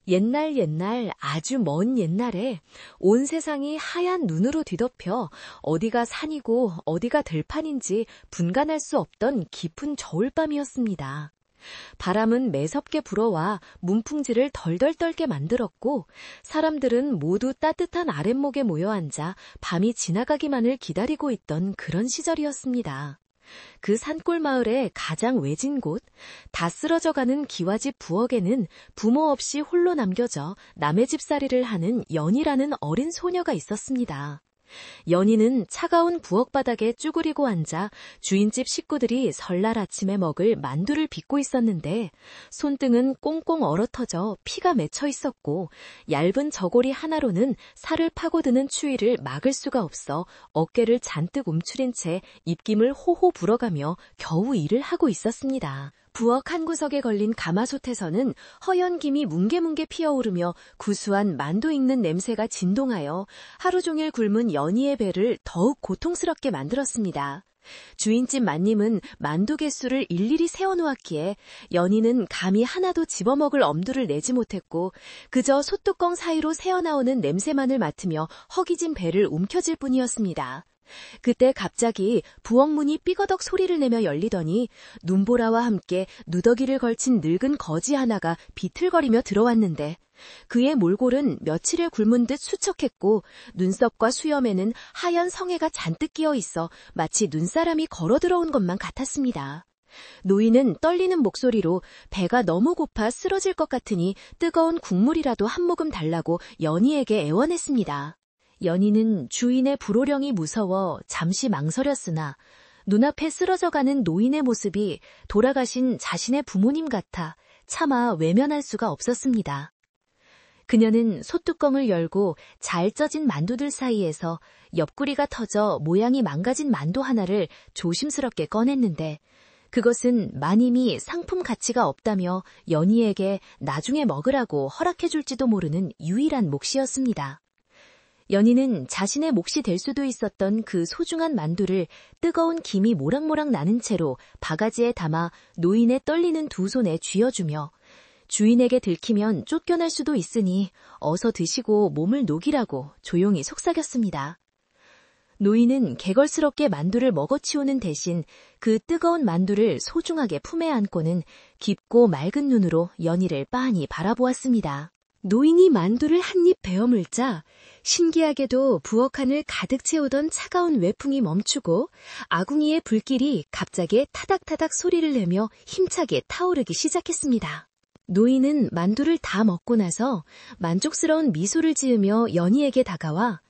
옛날 옛날 아주 먼 옛날에 온 세상이 하얀 눈으로 뒤덮여 어디가 산이고 어디가 들판인지 분간할 수 없던 깊은 겨울밤이었습니다. 바람은 매섭게 불어와 문풍지를 덜덜 떨게 만들었고 사람들은 모두 따뜻한 아랫목에 모여 앉아 밤이 지나가기만을 기다리고 있던 그런 시절이었습니다. 그 산골 마을의 가장 외진 곳, 다 쓰러져가는 기와집 부엌에는 부모 없이 홀로 남겨져 남의 집살이를 하는 연희라는 어린 소녀가 있었습니다. 연희는 차가운 부엌 바닥에 쭈그리고 앉아 주인집 식구들이 설날 아침에 먹을 만두를 빚고 있었는데 손등은 꽁꽁 얼어터져 피가 맺혀 있었고 얇은 저고리 하나로는 살을 파고드는 추위를 막을 수가 없어 어깨를 잔뜩 움츠린 채 입김을 호호 불어가며 겨우 일을 하고 있었습니다. 부엌 한 구석에 걸린 가마솥에서는 허연 김이 뭉게뭉게 피어오르며 구수한 만두 익는 냄새가 진동하여 하루 종일 굶은 연희의 배를 더욱 고통스럽게 만들었습니다. 주인집 마님은 만두 개수를 일일이 세워놓았기에 연희는 감히 하나도 집어먹을 엄두를 내지 못했고 그저 솥뚜껑 사이로 새어나오는 냄새만을 맡으며 허기진 배를 움켜쥘 뿐이었습니다. 그때 갑자기 부엌 문이 삐거덕 소리를 내며 열리더니 눈보라와 함께 누더기를 걸친 늙은 거지 하나가 비틀거리며 들어왔는데 그의 몰골은 며칠을 굶은 듯 수척했고 눈썹과 수염에는 하얀 성에가 잔뜩 끼어 있어 마치 눈사람이 걸어 들어온 것만 같았습니다. 노인은 떨리는 목소리로 배가 너무 고파 쓰러질 것 같으니 뜨거운 국물이라도 한 모금 달라고 연희에게 애원했습니다. 연희는 주인의 불호령이 무서워 잠시 망설였으나 눈앞에 쓰러져가는 노인의 모습이 돌아가신 자신의 부모님 같아 차마 외면할 수가 없었습니다. 그녀는 솥뚜껑을 열고 잘 쪄진 만두들 사이에서 옆구리가 터져 모양이 망가진 만두 하나를 조심스럽게 꺼냈는데 그것은 마님이 상품 가치가 없다며 연희에게 나중에 먹으라고 허락해줄지도 모르는 유일한 몫이었습니다. 연희는 자신의 몫이 될 수도 있었던 그 소중한 만두를 뜨거운 김이 모락모락 나는 채로 바가지에 담아 노인의 떨리는 두 손에 쥐어주며 주인에게 들키면 쫓겨날 수도 있으니 어서 드시고 몸을 녹이라고 조용히 속삭였습니다. 노인은 개걸스럽게 만두를 먹어치우는 대신 그 뜨거운 만두를 소중하게 품에 안고는 깊고 맑은 눈으로 연희를 빤히 바라보았습니다. 노인이 만두를 한 입 베어 물자 신기하게도 부엌 안을 가득 채우던 차가운 외풍이 멈추고 아궁이의 불길이 갑자기 타닥타닥 소리를 내며 힘차게 타오르기 시작했습니다. 노인은 만두를 다 먹고 나서 만족스러운 미소를 지으며 연희에게 다가와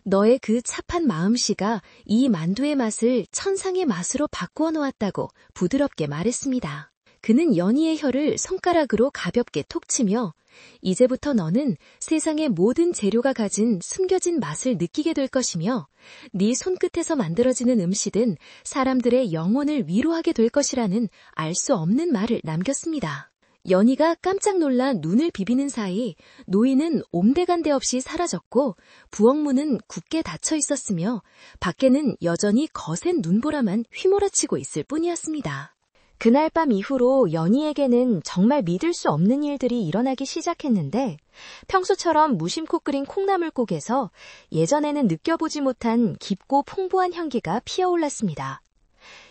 너의 그 착한 마음씨가 이 만두의 맛을 천상의 맛으로 바꾸어 놓았다고 부드럽게 말했습니다. 그는 연희의 혀를 손가락으로 가볍게 톡 치며 이제부터 너는 세상의 모든 재료가 가진 숨겨진 맛을 느끼게 될 것이며 네 손끝에서 만들어지는 음식은 사람들의 영혼을 위로하게 될 것이라는 알 수 없는 말을 남겼습니다. 연희가 깜짝 놀라 눈을 비비는 사이 노인은 옴대간데 없이 사라졌고 부엌 문은 굳게 닫혀 있었으며 밖에는 여전히 거센 눈보라만 휘몰아치고 있을 뿐이었습니다. 그날 밤 이후로 연희에게는 정말 믿을 수 없는 일들이 일어나기 시작했는데 평소처럼 무심코 끓인 콩나물국에서 예전에는 느껴보지 못한 깊고 풍부한 향기가 피어올랐습니다.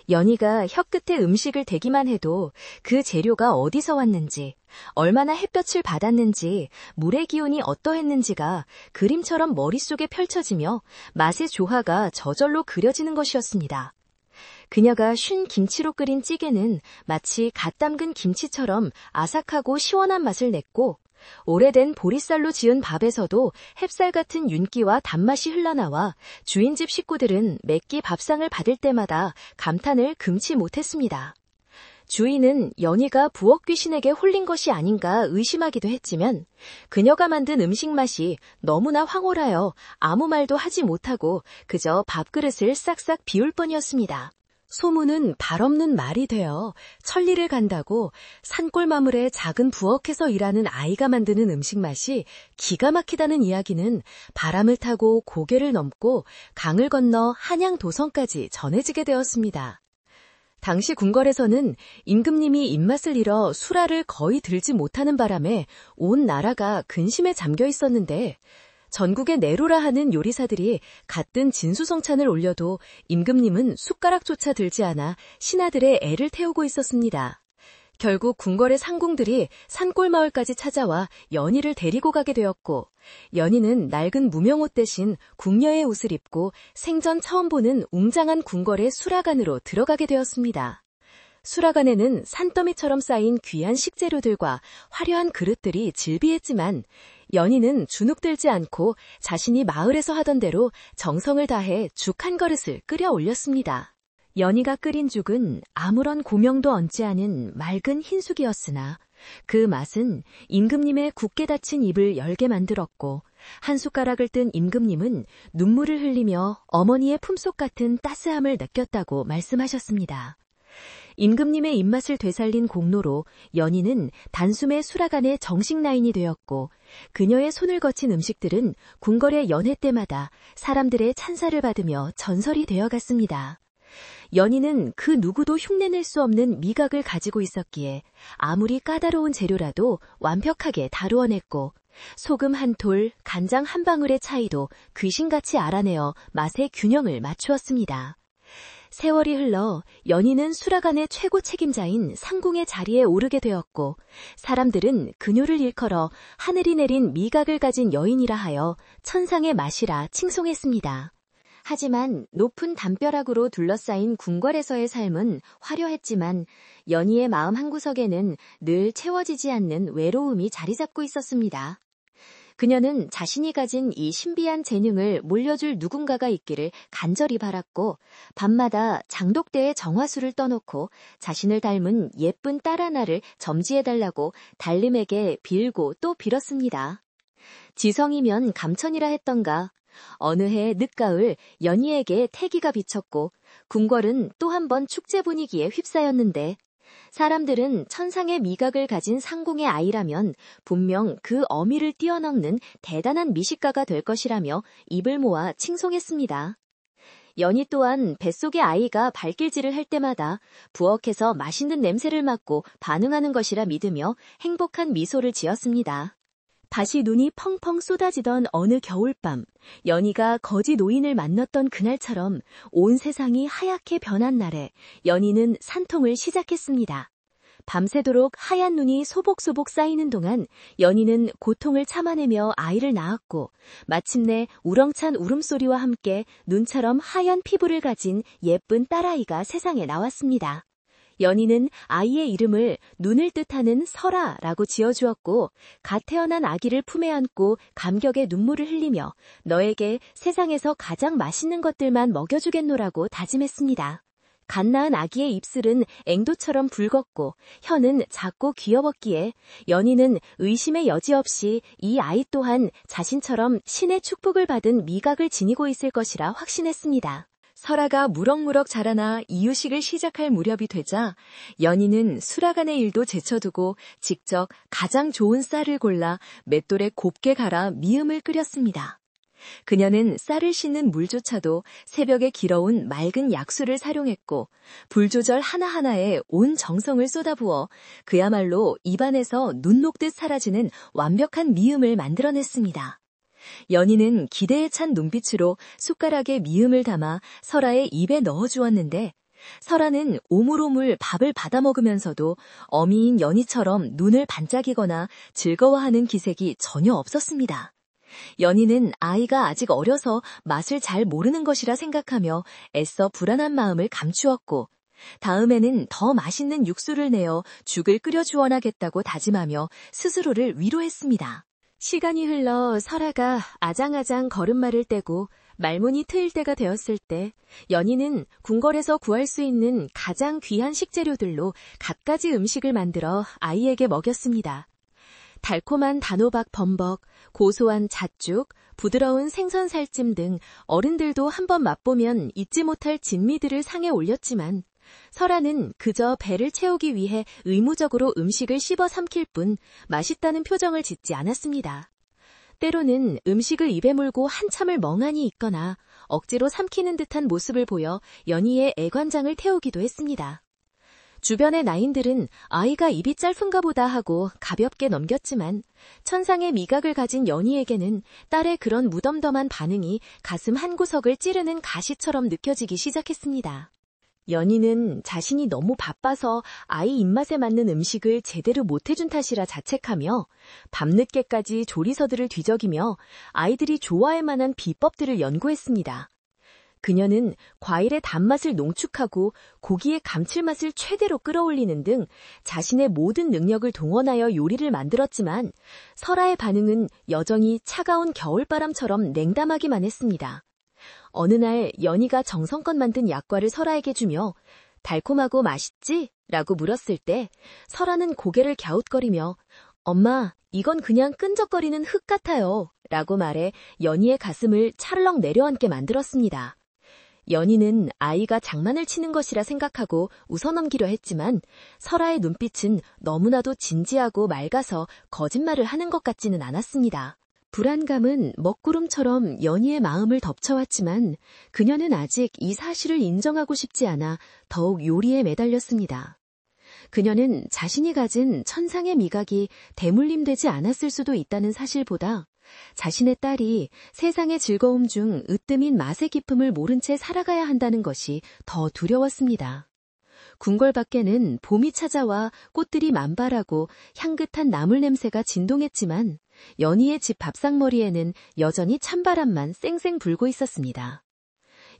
연희가 혀끝에 음식을 대기만 해도 그 재료가 어디서 왔는지, 얼마나 햇볕을 받았는지, 물의 기운이 어떠했는지가 그림처럼 머릿속에 펼쳐지며 맛의 조화가 저절로 그려지는 것이었습니다. 그녀가 쉰 김치로 끓인 찌개는 마치 갓 담근 김치처럼 아삭하고 시원한 맛을 냈고 오래된 보리쌀로 지은 밥에서도 햅쌀 같은 윤기와 단맛이 흘러나와 주인집 식구들은 매끼 밥상을 받을 때마다 감탄을 금치 못했습니다. 주인은 연희가 부엌 귀신에게 홀린 것이 아닌가 의심하기도 했지만 그녀가 만든 음식 맛이 너무나 황홀하여 아무 말도 하지 못하고 그저 밥그릇을 싹싹 비울 뿐이었습니다. 소문은 발 없는 말이 되어 천리를 간다고 산골 마물의 작은 부엌에서 일하는 아이가 만드는 음식 맛이 기가 막히다는 이야기는 바람을 타고 고개를 넘고 강을 건너 한양 도성까지 전해지게 되었습니다. 당시 궁궐에서는 임금님이 입맛을 잃어 수라를 거의 들지 못하는 바람에 온 나라가 근심에 잠겨 있었는데 전국의 내로라 하는 요리사들이 같은 진수성찬을 올려도 임금님은 숟가락조차 들지 않아 신하들의 애를 태우고 있었습니다. 결국 궁궐의 상궁들이 산골마을까지 찾아와 연희를 데리고 가게 되었고 연희는 낡은 무명옷 대신 궁녀의 옷을 입고 생전 처음 보는 웅장한 궁궐의 수라관으로 들어가게 되었습니다. 수라관에는 산더미처럼 쌓인 귀한 식재료들과 화려한 그릇들이 질비했지만 연희는 주눅들지 않고 자신이 마을에서 하던 대로 정성을 다해 죽 한 그릇을 끓여 올렸습니다. 연희가 끓인 죽은 아무런 고명도 얹지 않은 맑은 흰숙이었으나 그 맛은 임금님의 굳게 닫힌 입을 열게 만들었고 한 숟가락을 뜬 임금님은 눈물을 흘리며 어머니의 품속 같은 따스함을 느꼈다고 말씀하셨습니다. 임금님의 입맛을 되살린 공로로 연희는 단숨에 수라간의 정식 라인이 되었고 그녀의 손을 거친 음식들은 궁궐의 연회 때마다 사람들의 찬사를 받으며 전설이 되어갔습니다. 연희는 그 누구도 흉내낼 수 없는 미각을 가지고 있었기에 아무리 까다로운 재료라도 완벽하게 다루어냈고 소금 한 톨, 간장 한 방울의 차이도 귀신같이 알아내어 맛의 균형을 맞추었습니다. 세월이 흘러 연희는 수라간의 최고 책임자인 상궁의 자리에 오르게 되었고 사람들은 그녀를 일컬어 하늘이 내린 미각을 가진 여인이라 하여 천상의 맛이라 칭송했습니다. 하지만 높은 담벼락으로 둘러싸인 궁궐에서의 삶은 화려했지만 연희의 마음 한구석에는 늘 채워지지 않는 외로움이 자리 잡고 있었습니다. 그녀는 자신이 가진 이 신비한 재능을 물려줄 누군가가 있기를 간절히 바랐고 밤마다 장독대에 정화수를 떠놓고 자신을 닮은 예쁜 딸 하나를 점지해달라고 달림에게 빌고 또 빌었습니다. 지성이면 감천이라 했던가 어느 해 늦가을 연희에게 태기가 비쳤고 궁궐은 또 한 번 축제 분위기에 휩싸였는데 사람들은 천상의 미각을 가진 상궁의 아이라면 분명 그 어미를 뛰어넘는 대단한 미식가가 될 것이라며 입을 모아 칭송했습니다. 연희 또한 뱃속의 아이가 발길질을 할 때마다 부엌에서 맛있는 냄새를 맡고 반응하는 것이라 믿으며 행복한 미소를 지었습니다. 다시 눈이 펑펑 쏟아지던 어느 겨울밤, 연희가 거지 노인을 만났던 그날처럼 온 세상이 하얗게 변한 날에 연희는 산통을 시작했습니다. 밤새도록 하얀 눈이 소복소복 쌓이는 동안 연희는 고통을 참아내며 아이를 낳았고 마침내 우렁찬 울음소리와 함께 눈처럼 하얀 피부를 가진 예쁜 딸아이가 세상에 나왔습니다. 연희는 아이의 이름을 눈을 뜻하는 설아라고 지어주었고 갓 태어난 아기를 품에 안고 감격의 눈물을 흘리며 너에게 세상에서 가장 맛있는 것들만 먹여주겠노라고 다짐했습니다. 갓 낳은 아기의 입술은 앵도처럼 붉었고 혀는 작고 귀여웠기에 연희는 의심의 여지 없이 이 아이 또한 자신처럼 신의 축복을 받은 미각을 지니고 있을 것이라 확신했습니다. 설아가 무럭무럭 자라나 이유식을 시작할 무렵이 되자 연희는 수라간의 일도 제쳐두고 직접 가장 좋은 쌀을 골라 맷돌에 곱게 갈아 미음을 끓였습니다. 그녀는 쌀을 씻는 물조차도 새벽에 길어온 맑은 약수를 사용했고 불 조절 하나하나에 온 정성을 쏟아부어 그야말로 입안에서 눈 녹듯 사라지는 완벽한 미음을 만들어냈습니다. 연희는 기대에 찬 눈빛으로 숟가락에 미음을 담아 설아의 입에 넣어주었는데 설아는 오물오물 밥을 받아먹으면서도 어미인 연희처럼 눈을 반짝이거나 즐거워하는 기색이 전혀 없었습니다. 연희는 아이가 아직 어려서 맛을 잘 모르는 것이라 생각하며 애써 불안한 마음을 감추었고 다음에는 더 맛있는 육수를 내어 죽을 끓여주어나겠다고 다짐하며 스스로를 위로했습니다. 시간이 흘러 설아가 아장아장 걸음마를 떼고 말문이 트일 때가 되었을 때 연희는 궁궐에서 구할 수 있는 가장 귀한 식재료들로 갖가지 음식을 만들어 아이에게 먹였습니다. 달콤한 단호박 범벅, 고소한 잣죽, 부드러운 생선 살찜 등 어른들도 한번 맛보면 잊지 못할 진미들을 상에 올렸지만 설아는 그저 배를 채우기 위해 의무적으로 음식을 씹어 삼킬 뿐 맛있다는 표정을 짓지 않았습니다. 때로는 음식을 입에 물고 한참을 멍하니 있거나 억지로 삼키는 듯한 모습을 보여 연희의 애관장을 태우기도 했습니다. 주변의 나인들은 아이가 입이 짧은가 보다 하고 가볍게 넘겼지만 천상의 미각을 가진 연희에게는 딸의 그런 무덤덤한 반응이 가슴 한구석을 찌르는 가시처럼 느껴지기 시작했습니다. 연희는 자신이 너무 바빠서 아이 입맛에 맞는 음식을 제대로 못해준 탓이라 자책하며 밤늦게까지 조리서들을 뒤적이며 아이들이 좋아할 만한 비법들을 연구했습니다. 그녀는 과일의 단맛을 농축하고 고기의 감칠맛을 최대로 끌어올리는 등 자신의 모든 능력을 동원하여 요리를 만들었지만 설아의 반응은 여전히 차가운 겨울바람처럼 냉담하기만 했습니다. 어느 날 연희가 정성껏 만든 약과를 설아에게 주며 달콤하고 맛있지? 라고 물었을 때 설아는 고개를 갸웃거리며 엄마, 이건 그냥 끈적거리는 흙 같아요. 라고 말해 연희의 가슴을 찰렁 내려앉게 만들었습니다. 연희는 아이가 장난을 치는 것이라 생각하고 웃어넘기려 했지만 설아의 눈빛은 너무나도 진지하고 맑아서 거짓말을 하는 것 같지는 않았습니다. 불안감은 먹구름처럼 연희의 마음을 덮쳐왔지만 그녀는 아직 이 사실을 인정하고 싶지 않아 더욱 요리에 매달렸습니다. 그녀는 자신이 가진 천상의 미각이 대물림되지 않았을 수도 있다는 사실보다 자신의 딸이 세상의 즐거움 중 으뜸인 맛의 기쁨을 모른 채 살아가야 한다는 것이 더 두려웠습니다. 궁궐 밖에는 봄이 찾아와 꽃들이 만발하고 향긋한 나물 냄새가 진동했지만 연희의 집 밥상머리에는 여전히 찬바람만 쌩쌩 불고 있었습니다.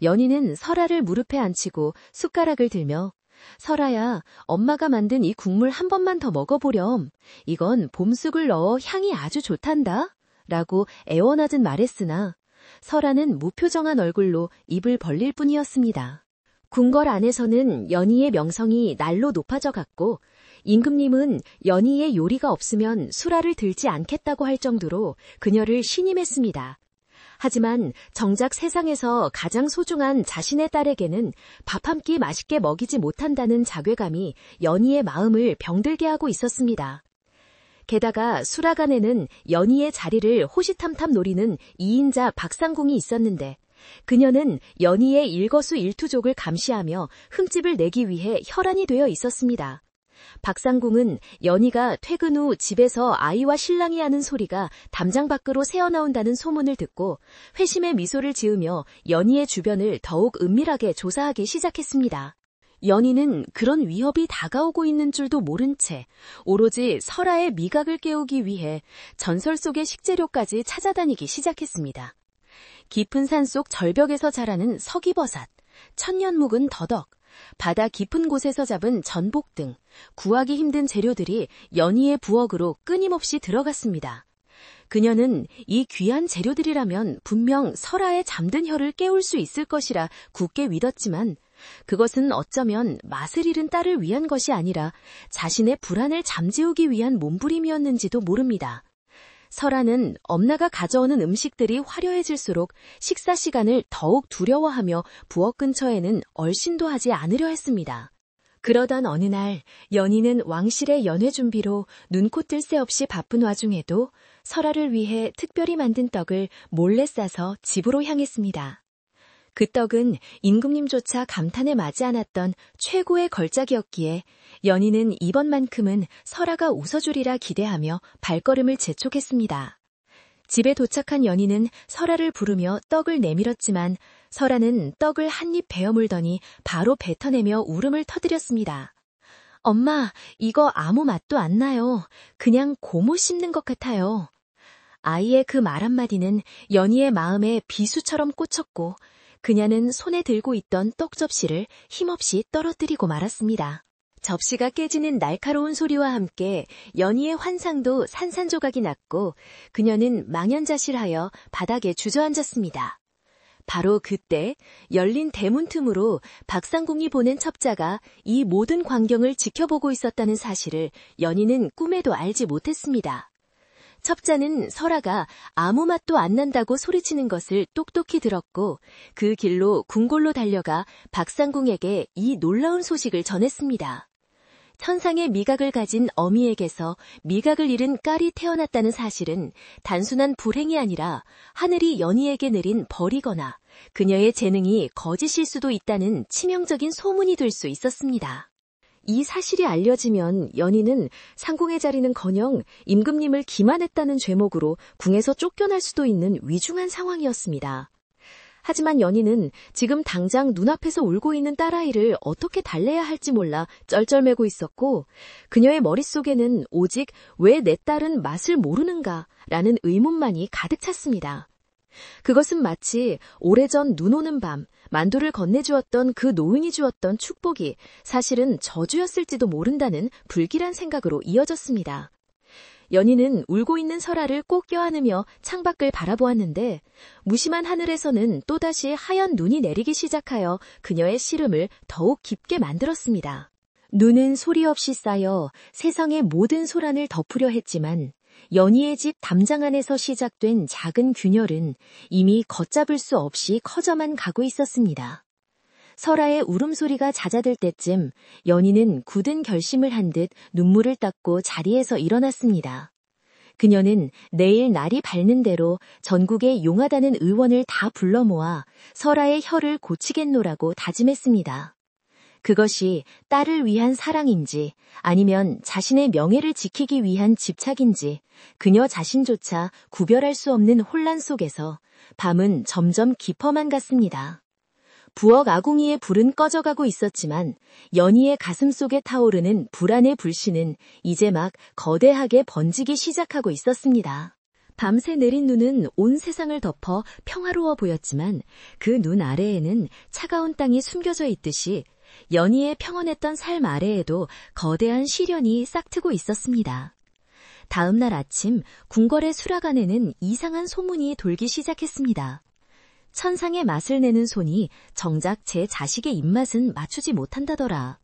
연희는 설아를 무릎에 앉히고 숟가락을 들며 설아야, 엄마가 만든 이 국물 한 번만 더 먹어보렴. 이건 봄쑥을 넣어 향이 아주 좋단다. 라고 애원하듯 말했으나 설아는 무표정한 얼굴로 입을 벌릴 뿐이었습니다. 궁궐 안에서는 연희의 명성이 날로 높아져 갔고 임금님은 연희의 요리가 없으면 수라를 들지 않겠다고 할 정도로 그녀를 신임했습니다. 하지만 정작 세상에서 가장 소중한 자신의 딸에게는 밥 한 끼 맛있게 먹이지 못한다는 자괴감이 연희의 마음을 병들게 하고 있었습니다. 게다가 수라간에는 연희의 자리를 호시탐탐 노리는 2인자 박상궁이 있었는데 그녀는 연희의 일거수일투족을 감시하며 흠집을 내기 위해 혈안이 되어 있었습니다. 박상궁은 연희가 퇴근 후 집에서 아이와 신랑이 하는 소리가 담장 밖으로 새어나온다는 소문을 듣고 회심의 미소를 지으며 연희의 주변을 더욱 은밀하게 조사하기 시작했습니다. 연희는 그런 위협이 다가오고 있는 줄도 모른 채 오로지 설아의 미각을 깨우기 위해 전설 속의 식재료까지 찾아다니기 시작했습니다. 깊은 산속 절벽에서 자라는 서기버섯, 천년 묵은 더덕, 바다 깊은 곳에서 잡은 전복 등 구하기 힘든 재료들이 연희의 부엌으로 끊임없이 들어갔습니다. 그녀는 이 귀한 재료들이라면 분명 설아의 잠든 혀를 깨울 수 있을 것이라 굳게 믿었지만 그것은 어쩌면 맛을 잃은 딸을 위한 것이 아니라 자신의 불안을 잠재우기 위한 몸부림이었는지도 모릅니다. 설아는 엄마가 가져오는 음식들이 화려해질수록 식사 시간을 더욱 두려워하며 부엌 근처에는 얼씬도 하지 않으려 했습니다. 그러던 어느 날 연희는 왕실의 연회 준비로 눈코 뜰 새 없이 바쁜 와중에도 설아를 위해 특별히 만든 떡을 몰래 싸서 집으로 향했습니다. 그 떡은 임금님조차 감탄에 맞지 않았던 최고의 걸작이었기에 연희는 이번만큼은 설아가 웃어주리라 기대하며 발걸음을 재촉했습니다. 집에 도착한 연희는 설아를 부르며 떡을 내밀었지만 설아는 떡을 한 입 베어 물더니 바로 뱉어내며 울음을 터뜨렸습니다. 엄마, 이거 아무 맛도 안 나요. 그냥 고무 씹는 것 같아요. 아이의 그 말 한마디는 연희의 마음에 비수처럼 꽂혔고 그녀는 손에 들고 있던 떡 접시를 힘없이 떨어뜨리고 말았습니다. 접시가 깨지는 날카로운 소리와 함께 연희의 환상도 산산조각이 났고 그녀는 망연자실하여 바닥에 주저앉았습니다. 바로 그때 열린 대문 틈으로 박상궁이 보낸 첩자가 이 모든 광경을 지켜보고 있었다는 사실을 연희는 꿈에도 알지 못했습니다. 첩자는 설아가 아무 맛도 안 난다고 소리치는 것을 똑똑히 들었고 그 길로 궁궐로 달려가 박상궁에게 이 놀라운 소식을 전했습니다. 천상의 미각을 가진 어미에게서 미각을 잃은 깔이 태어났다는 사실은 단순한 불행이 아니라 하늘이 연희에게 내린 벌이거나 그녀의 재능이 거짓일 수도 있다는 치명적인 소문이 될 수 있었습니다. 이 사실이 알려지면 연희는 상궁의 자리는커녕 임금님을 기만했다는 죄목으로 궁에서 쫓겨날 수도 있는 위중한 상황이었습니다. 하지만 연희는 지금 당장 눈앞에서 울고 있는 딸아이를 어떻게 달래야 할지 몰라 쩔쩔매고 있었고, 그녀의 머릿속에는 오직 왜 내 딸은 맛을 모르는가 라는 의문만이 가득 찼습니다. 그것은 마치 오래전 눈 오는 밤 만두를 건네주었던 그 노인이 주었던 축복이 사실은 저주였을지도 모른다는 불길한 생각으로 이어졌습니다. 연희는 울고 있는 설아를 꼭 껴안으며 창밖을 바라보았는데 무심한 하늘에서는 또다시 하얀 눈이 내리기 시작하여 그녀의 시름을 더욱 깊게 만들었습니다. 눈은 소리 없이 쌓여 세상의 모든 소란을 덮으려 했지만 연희의 집 담장 안에서 시작된 작은 균열은 이미 걷잡을 수 없이 커져만 가고 있었습니다. 설아의 울음소리가 잦아들 때쯤 연희는 굳은 결심을 한 듯 눈물을 닦고 자리에서 일어났습니다. 그녀는 내일 날이 밝는 대로 전국의 용하다는 의원을 다 불러 모아 설아의 혀를 고치겠노라고 다짐했습니다. 그것이 딸을 위한 사랑인지 아니면 자신의 명예를 지키기 위한 집착인지 그녀 자신조차 구별할 수 없는 혼란 속에서 밤은 점점 깊어만 갔습니다. 부엌 아궁이의 불은 꺼져가고 있었지만 연희의 가슴 속에 타오르는 불안의 불씨는 이제 막 거대하게 번지기 시작하고 있었습니다. 밤새 내린 눈은 온 세상을 덮어 평화로워 보였지만 그 눈 아래에는 차가운 땅이 숨겨져 있듯이 연희의 평온했던 삶 아래에도 거대한 시련이 싹트고 있었습니다. 다음 날 아침 궁궐의 수락안에는 이상한 소문이 돌기 시작했습니다. 천상의 맛을 내는 손이 정작 제 자식의 입맛은 맞추지 못한다더라.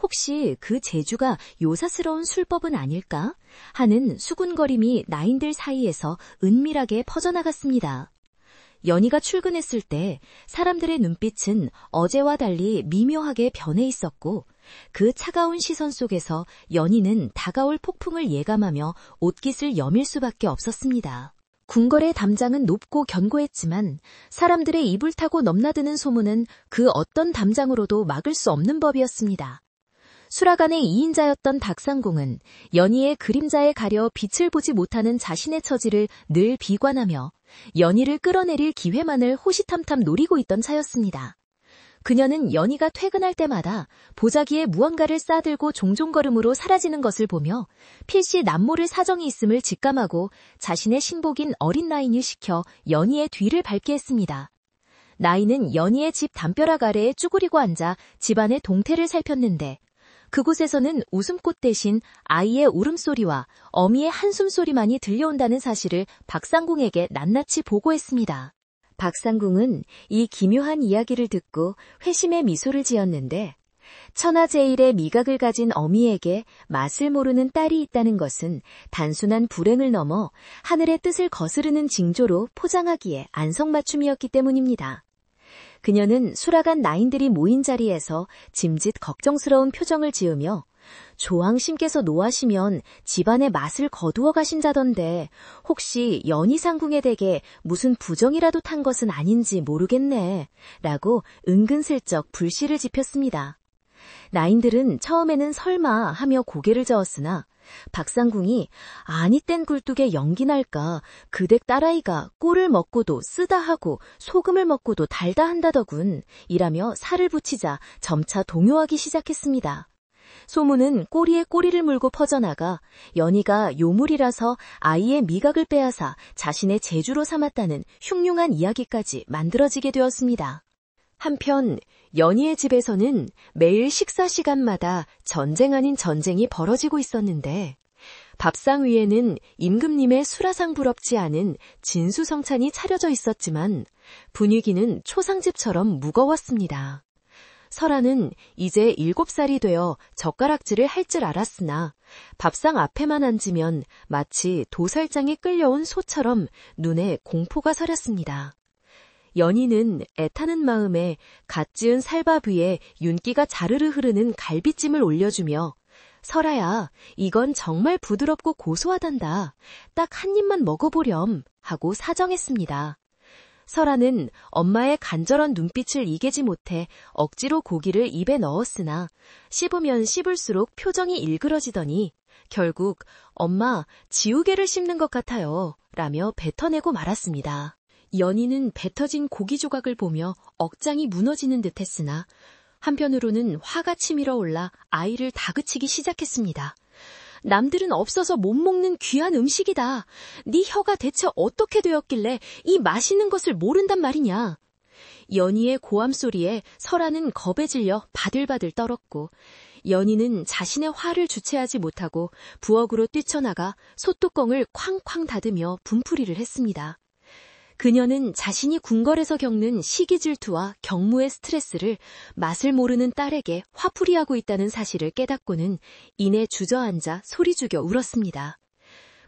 혹시 그 재주가 요사스러운 술법은 아닐까? 하는 수군거림이 나인들 사이에서 은밀하게 퍼져나갔습니다. 연희가 출근했을 때 사람들의 눈빛은 어제와 달리 미묘하게 변해 있었고 그 차가운 시선 속에서 연희는 다가올 폭풍을 예감하며 옷깃을 여밀 수밖에 없었습니다. 궁궐의 담장은 높고 견고했지만 사람들의 입을 타고 넘나드는 소문은 그 어떤 담장으로도 막을 수 없는 법이었습니다. 수락안의 2인자였던 박상궁은 연희의 그림자에 가려 빛을 보지 못하는 자신의 처지를 늘 비관하며 연희를 끌어내릴 기회만을 호시탐탐 노리고 있던 차였습니다. 그녀는 연희가 퇴근할 때마다 보자기에 무언가를 싸들고 종종걸음으로 사라지는 것을 보며 필시 남모를 사정이 있음을 직감하고 자신의 신복인 어린 나인을 시켜 연희의 뒤를 밟게 했습니다. 나인은 연희의 집 담벼락 아래에 쭈그리고 앉아 집안의 동태를 살폈는데 그곳에서는 웃음꽃 대신 아이의 울음소리와 어미의 한숨소리만이 들려온다는 사실을 박상궁에게 낱낱이 보고했습니다. 박상궁은 이 기묘한 이야기를 듣고 회심의 미소를 지었는데 천하제일의 미각을 가진 어미에게 맛을 모르는 딸이 있다는 것은 단순한 불행을 넘어 하늘의 뜻을 거스르는 징조로 포장하기에 안성맞춤이었기 때문입니다. 그녀는 수락안 나인들이 모인 자리에서 짐짓 걱정스러운 표정을 지으며 조왕심께서 노하시면 집안의 맛을 거두어 가신 자던데 혹시 연희상궁의 댁에 무슨 부정이라도 탄 것은 아닌지 모르겠네 라고 은근슬쩍 불씨를 지폈습니다. 나인들은 처음에는 설마 하며 고개를 저었으나 박상궁이 아니 땐 굴뚝에 연기 날까 그 댁 딸아이가 꿀을 먹고도 쓰다 하고 소금을 먹고도 달다 한다더군 이라며 살을 붙이자 점차 동요하기 시작했습니다. 소문은 꼬리에 꼬리를 물고 퍼져나가 연희가 요물이라서 아이의 미각을 빼앗아 자신의 재주로 삼았다는 흉흉한 이야기까지 만들어지게 되었습니다. 한편 연희의 집에서는 매일 식사 시간마다 전쟁 아닌 전쟁이 벌어지고 있었는데 밥상 위에는 임금님의 수라상부럽지 않은 진수성찬이 차려져 있었지만 분위기는 초상집처럼 무거웠습니다. 설아는 이제 7살이 되어 젓가락질을 할 줄 알았으나 밥상 앞에만 앉으면 마치 도살장에 끌려온 소처럼 눈에 공포가 서렸습니다. 연희는 애타는 마음에 갓 지은 살밥 위에 윤기가 자르르 흐르는 갈비찜을 올려주며 설아야, 이건 정말 부드럽고 고소하단다. 딱 한 입만 먹어보렴 하고 사정했습니다. 설아는 엄마의 간절한 눈빛을 이기지 못해 억지로 고기를 입에 넣었으나 씹으면 씹을수록 표정이 일그러지더니 결국 엄마, 지우개를 씹는 것 같아요 라며 뱉어내고 말았습니다. 연희는 뱉어진 고기 조각을 보며 억장이 무너지는 듯 했으나 한편으로는 화가 치밀어 올라 아이를 다그치기 시작했습니다. 남들은 없어서 못 먹는 귀한 음식이다. 네 혀가 대체 어떻게 되었길래 이 맛있는 것을 모른단 말이냐. 연희의 고함 소리에 설아는 겁에 질려 바들바들 떨었고 연희는 자신의 화를 주체하지 못하고 부엌으로 뛰쳐나가 솥뚜껑을 쾅쾅 닫으며 분풀이를 했습니다. 그녀는 자신이 궁궐에서 겪는 시기 질투와 경무의 스트레스를 맛을 모르는 딸에게 화풀이하고 있다는 사실을 깨닫고는 이내 주저앉아 소리 죽여 울었습니다.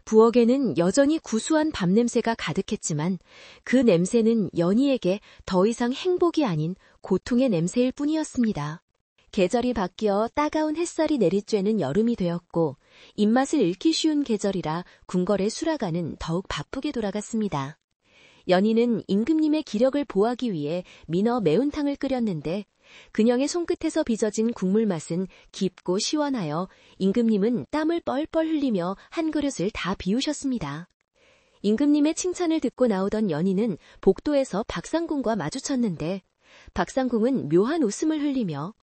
부엌에는 여전히 구수한 밥 냄새가 가득했지만 그 냄새는 연희에게 더 이상 행복이 아닌 고통의 냄새일 뿐이었습니다. 계절이 바뀌어 따가운 햇살이 내리쬐는 여름이 되었고 입맛을 잃기 쉬운 계절이라 궁궐의 수라가는 더욱 바쁘게 돌아갔습니다. 연희는 임금님의 기력을 보하기 위해 민어 매운탕을 끓였는데 그녀의 손끝에서 빚어진 국물 맛은 깊고 시원하여 임금님은 땀을 뻘뻘 흘리며 한 그릇을 다 비우셨습니다. 임금님의 칭찬을 듣고 나오던 연희는 복도에서 박상궁과 마주쳤는데 박상궁은 묘한 웃음을 흘리며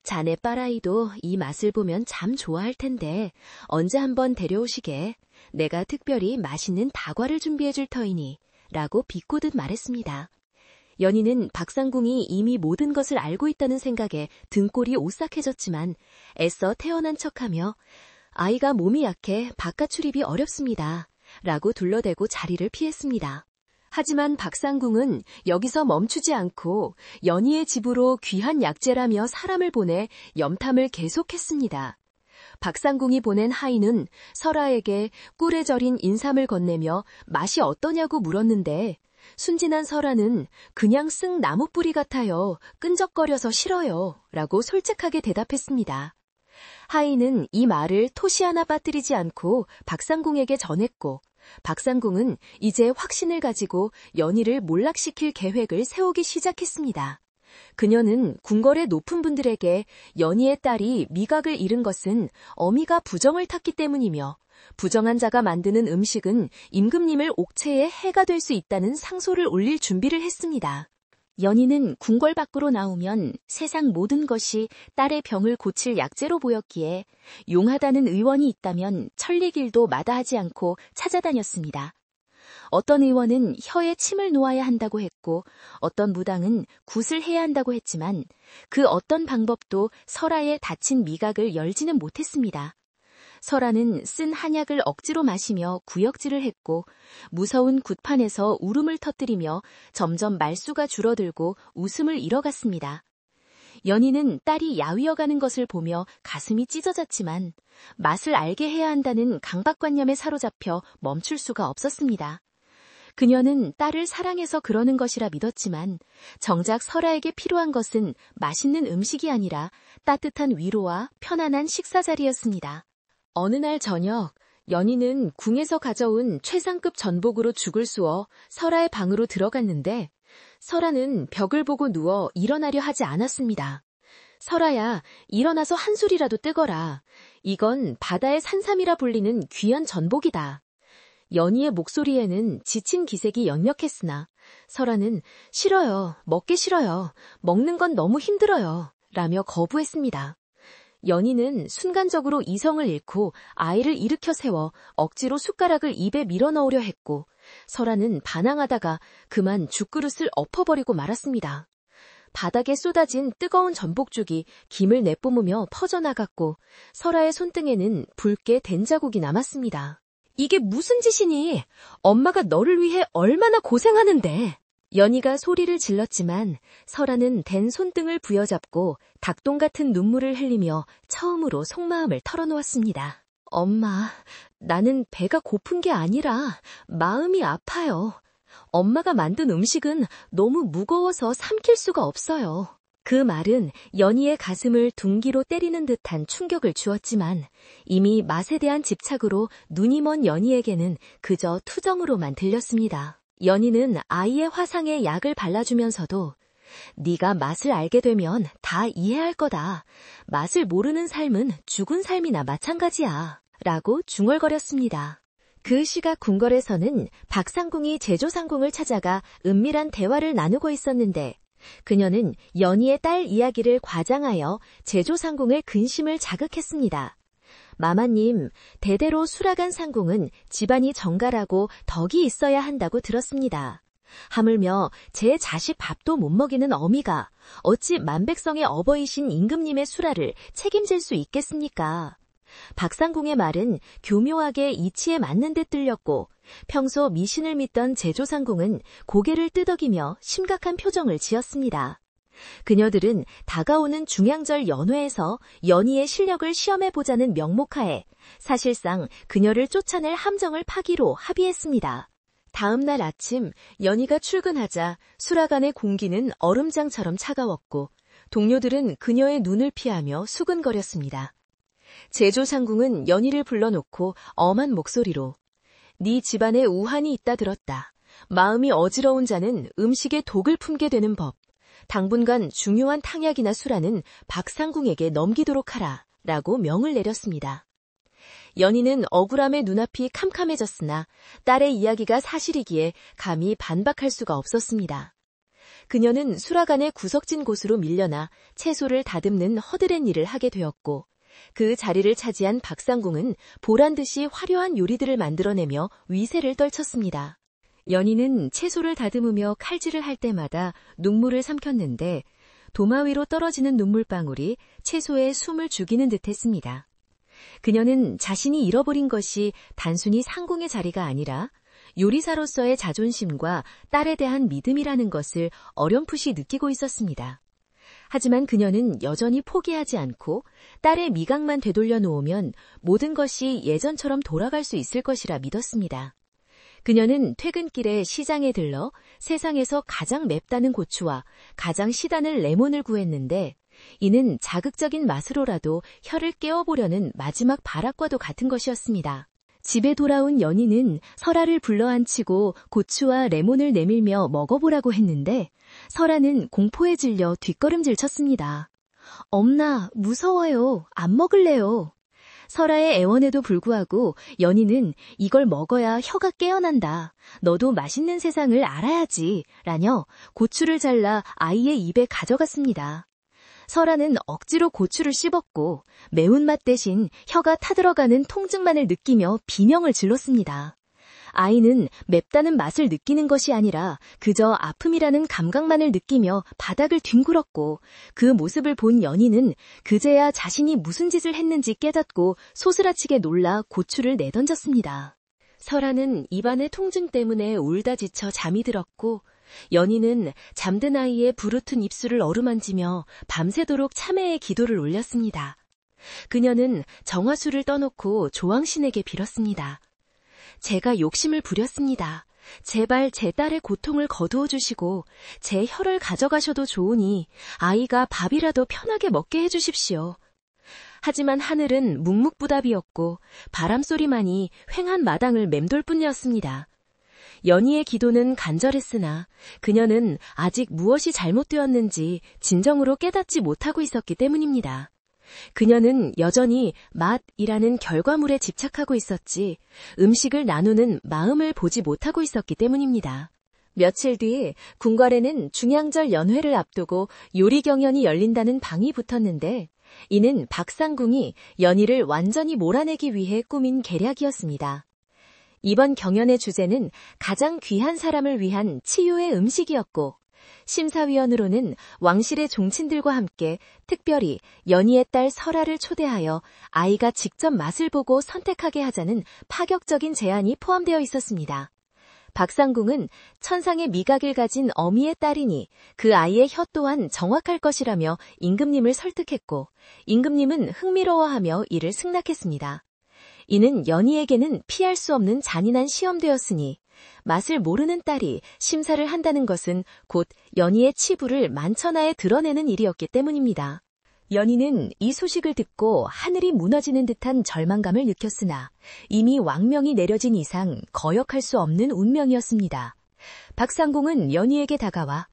자네 딸아이도 이 맛을 보면 참 좋아할 텐데 언제 한번 데려오시게. 내가 특별히 맛있는 다과를 준비해 줄 터이니 라고 비꼬듯 말했습니다. 연희는 박상궁이 이미 모든 것을 알고 있다는 생각에 등골이 오싹해졌지만 애써 태어난 척하며 아이가 몸이 약해 바깥 출입이 어렵습니다. 라고 둘러대고 자리를 피했습니다. 하지만 박상궁은 여기서 멈추지 않고 연희의 집으로 귀한 약재라며 사람을 보내 염탐을 계속했습니다. 박상궁이 보낸 하인은 설아에게 꿀에 절인 인삼을 건네며 맛이 어떠냐고 물었는데 순진한 설아는 그냥 쓱 나무뿌리 같아요. 끈적거려서 싫어요. 라고 솔직하게 대답했습니다. 하인은 이 말을 토시 하나 빠뜨리지 않고 박상궁에게 전했고 박상궁은 이제 확신을 가지고 연희를 몰락시킬 계획을 세우기 시작했습니다. 그녀는 궁궐의 높은 분들에게 연희의 딸이 미각을 잃은 것은 어미가 부정을 탔기 때문이며 부정한 자가 만드는 음식은 임금님을 옥체에 해가 될 수 있다는 상소를 올릴 준비를 했습니다. 연희는 궁궐 밖으로 나오면 세상 모든 것이 딸의 병을 고칠 약재로 보였기에 용하다는 의원이 있다면 천리길도 마다하지 않고 찾아다녔습니다. 어떤 의원은 혀에 침을 놓아야 한다고 했고 어떤 무당은 굿을 해야 한다고 했지만 그 어떤 방법도 설아의 다친 미각을 열지는 못했습니다. 설아는 쓴 한약을 억지로 마시며 구역질을 했고 무서운 굿판에서 울음을 터뜨리며 점점 말수가 줄어들고 웃음을 잃어갔습니다. 연희는 딸이 야위어가는 것을 보며 가슴이 찢어졌지만 맛을 알게 해야 한다는 강박관념에 사로잡혀 멈출 수가 없었습니다. 그녀는 딸을 사랑해서 그러는 것이라 믿었지만 정작 설아에게 필요한 것은 맛있는 음식이 아니라 따뜻한 위로와 편안한 식사 자리였습니다. 어느 날 저녁, 연희는 궁에서 가져온 최상급 전복으로 죽을 쑤어 설아의 방으로 들어갔는데 설아는 벽을 보고 누워 일어나려 하지 않았습니다. 설아야, 일어나서 한술이라도 뜨거라. 이건 바다의 산삼이라 불리는 귀한 전복이다. 연희의 목소리에는 지친 기색이 역력했으나 설아는 싫어요. 먹기 싫어요. 먹는 건 너무 힘들어요. 라며 거부했습니다. 연희는 순간적으로 이성을 잃고 아이를 일으켜 세워 억지로 숟가락을 입에 밀어넣으려 했고 설아는 반항하다가 그만 죽그릇을 엎어버리고 말았습니다. 바닥에 쏟아진 뜨거운 전복죽이 김을 내뿜으며 퍼져나갔고 설아의 손등에는 붉게 된 자국이 남았습니다. 이게 무슨 짓이니? 엄마가 너를 위해 얼마나 고생하는데. 연희가 소리를 질렀지만 설아는 댄 손등을 부여잡고 닭똥 같은 눈물을 흘리며 처음으로 속마음을 털어놓았습니다. 엄마, 나는 배가 고픈 게 아니라 마음이 아파요. 엄마가 만든 음식은 너무 무거워서 삼킬 수가 없어요. 그 말은 연희의 가슴을 둔기로 때리는 듯한 충격을 주었지만 이미 맛에 대한 집착으로 눈이 먼 연희에게는 그저 투정으로만 들렸습니다. 연희는 아이의 화상에 약을 발라주면서도 네가 맛을 알게 되면 다 이해할 거다. 맛을 모르는 삶은 죽은 삶이나 마찬가지야. 라고 중얼거렸습니다. 그 시각 궁궐에서는 박상궁이 제조상궁을 찾아가 은밀한 대화를 나누고 있었는데 그녀는 연희의 딸 이야기를 과장하여 제조상궁의 근심을 자극했습니다. 마마님, 대대로 수라간 상궁은 집안이 정갈하고 덕이 있어야 한다고 들었습니다. 하물며 제 자식 밥도 못 먹이는 어미가 어찌 만백성의 어버이신 임금님의 수라를 책임질 수 있겠습니까? 박상궁의 말은 교묘하게 이치에 맞는 듯 들렸고 평소 미신을 믿던 제조상궁은 고개를 끄덕이며 심각한 표정을 지었습니다. 그녀들은 다가오는 중양절 연회에서 연희의 실력을 시험해보자는 명목하에 사실상 그녀를 쫓아낼 함정을 파기로 합의했습니다. 다음 날 아침 연희가 출근하자 수라간의 공기는 얼음장처럼 차가웠고 동료들은 그녀의 눈을 피하며 수근거렸습니다. 제조상궁은 연희를 불러놓고 엄한 목소리로 네 집안에 우환이 있다 들었다. 마음이 어지러운 자는 음식에 독을 품게 되는 법. 당분간 중요한 탕약이나 수라는 박상궁에게 넘기도록 하라 라고 명을 내렸습니다. 연희는 억울함에 눈앞이 캄캄해졌으나 딸의 이야기가 사실이기에 감히 반박할 수가 없었습니다. 그녀는 수라간의 구석진 곳으로 밀려나 채소를 다듬는 허드렛 일을 하게 되었고 그 자리를 차지한 박상궁은 보란듯이 화려한 요리들을 만들어내며 위세를 떨쳤습니다. 연희는 채소를 다듬으며 칼질을 할 때마다 눈물을 삼켰는데 도마 위로 떨어지는 눈물방울이 채소에 숨을 죽이는 듯했습니다. 그녀는 자신이 잃어버린 것이 단순히 상궁의 자리가 아니라 요리사로서의 자존심과 딸에 대한 믿음이라는 것을 어렴풋이 느끼고 있었습니다. 하지만 그녀는 여전히 포기하지 않고 딸의 미각만 되돌려 놓으면 모든 것이 예전처럼 돌아갈 수 있을 것이라 믿었습니다. 그녀는 퇴근길에 시장에 들러 세상에서 가장 맵다는 고추와 가장 시다는 레몬을 구했는데 이는 자극적인 맛으로라도 혀를 깨워보려는 마지막 발악과도 같은 것이었습니다. 집에 돌아온 연희는 설아를 불러앉히고 고추와 레몬을 내밀며 먹어보라고 했는데 설아는 공포에 질려 뒷걸음질 쳤습니다. 엄나, 무서워요. 안 먹을래요. 설아의 애원에도 불구하고 연희는 이걸 먹어야 혀가 깨어난다. 너도 맛있는 세상을 알아야지. 라며 고추를 잘라 아이의 입에 가져갔습니다. 설아는 억지로 고추를 씹었고 매운맛 대신 혀가 타들어가는 통증만을 느끼며 비명을 질렀습니다. 아이는 맵다는 맛을 느끼는 것이 아니라 그저 아픔이라는 감각만을 느끼며 바닥을 뒹굴었고 그 모습을 본 연희는 그제야 자신이 무슨 짓을 했는지 깨닫고 소스라치게 놀라 고추를 내던졌습니다. 설아는 입안의 통증 때문에 울다 지쳐 잠이 들었고 연희는 잠든 아이의 부르튼 입술을 어루만지며 밤새도록 참회의 기도를 올렸습니다. 그녀는 정화수를 떠놓고 조왕신에게 빌었습니다. 제가 욕심을 부렸습니다. 제발 제 딸의 고통을 거두어 주시고 제 혀를 가져가셔도 좋으니 아이가 밥이라도 편하게 먹게 해주십시오. 하지만 하늘은 묵묵부답이었고 바람소리만이 휑한 마당을 맴돌 뿐이었습니다. 연희의 기도는 간절했으나 그녀는 아직 무엇이 잘못되었는지 진정으로 깨닫지 못하고 있었기 때문입니다. 그녀는 여전히 맛이라는 결과물에 집착하고 있었지 음식을 나누는 마음을 보지 못하고 있었기 때문입니다. 며칠 뒤 궁궐에는 중양절 연회를 앞두고 요리 경연이 열린다는 방이 붙었는데 이는 박상궁이 연희를 완전히 몰아내기 위해 꾸민 계략이었습니다. 이번 경연의 주제는 가장 귀한 사람을 위한 치유의 음식이었고 심사위원으로는 왕실의 종친들과 함께 특별히 연희의 딸 설아를 초대하여 아이가 직접 맛을 보고 선택하게 하자는 파격적인 제안이 포함되어 있었습니다. 박상궁은 천상의 미각을 가진 어미의 딸이니 그 아이의 혀 또한 정확할 것이라며 임금님을 설득했고 임금님은 흥미로워하며 이를 승낙했습니다. 이는 연희에게는 피할 수 없는 잔인한 시험되었으니 맛을 모르는 딸이 심사를 한다는 것은 곧 연희의 치부를 만천하에 드러내는 일이었기 때문입니다. 연희는 이 소식을 듣고 하늘이 무너지는 듯한 절망감을 느꼈으나 이미 왕명이 내려진 이상 거역할 수 없는 운명이었습니다. 박상공은 연희에게 다가와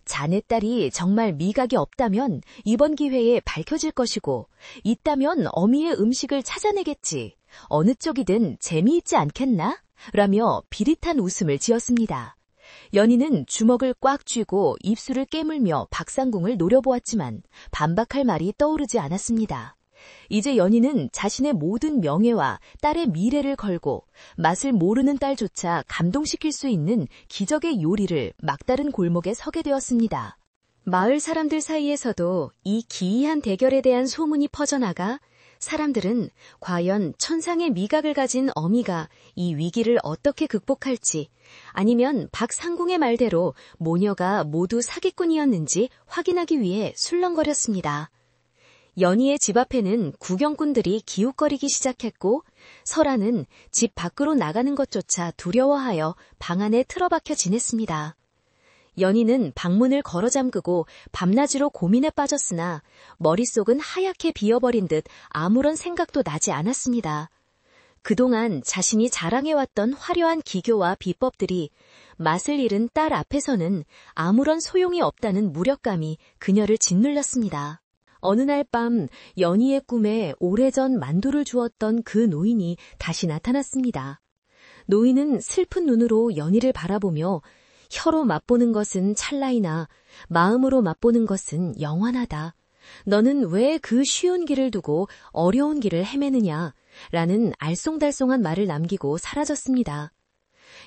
자네 딸이 정말 미각이 없다면 이번 기회에 밝혀질 것이고 있다면 어미의 음식을 찾아내겠지. 어느 쪽이든 재미있지 않겠나? 라며 비릿한 웃음을 지었습니다. 연희는 주먹을 꽉 쥐고 입술을 깨물며 박상공을 노려보았지만 반박할 말이 떠오르지 않았습니다. 이제 연희는 자신의 모든 명예와 딸의 미래를 걸고 맛을 모르는 딸조차 감동시킬 수 있는 기적의 요리를 막다른 골목에 서게 되었습니다. 마을 사람들 사이에서도 이 기이한 대결에 대한 소문이 퍼져나가 사람들은 과연 천상의 미각을 가진 어미가 이 위기를 어떻게 극복할지 아니면 박상공의 말대로 모녀가 모두 사기꾼이었는지 확인하기 위해 술렁거렸습니다. 연희의 집 앞에는 구경꾼들이 기웃거리기 시작했고 설아는 집 밖으로 나가는 것조차 두려워하여 방 안에 틀어박혀 지냈습니다. 연희는 방문을 걸어 잠그고 밤낮으로 고민에 빠졌으나 머릿속은 하얗게 비어버린 듯 아무런 생각도 나지 않았습니다. 그동안 자신이 자랑해왔던 화려한 기교와 비법들이 맛을 잃은 딸 앞에서는 아무런 소용이 없다는 무력감이 그녀를 짓눌렀습니다. 어느 날 밤 연희의 꿈에 오래전 만두를 주었던 그 노인이 다시 나타났습니다. 노인은 슬픈 눈으로 연희를 바라보며 혀로 맛보는 것은 찰나이나 마음으로 맛보는 것은 영원하다. 너는 왜 그 쉬운 길을 두고 어려운 길을 헤매느냐? 라는 알쏭달쏭한 말을 남기고 사라졌습니다.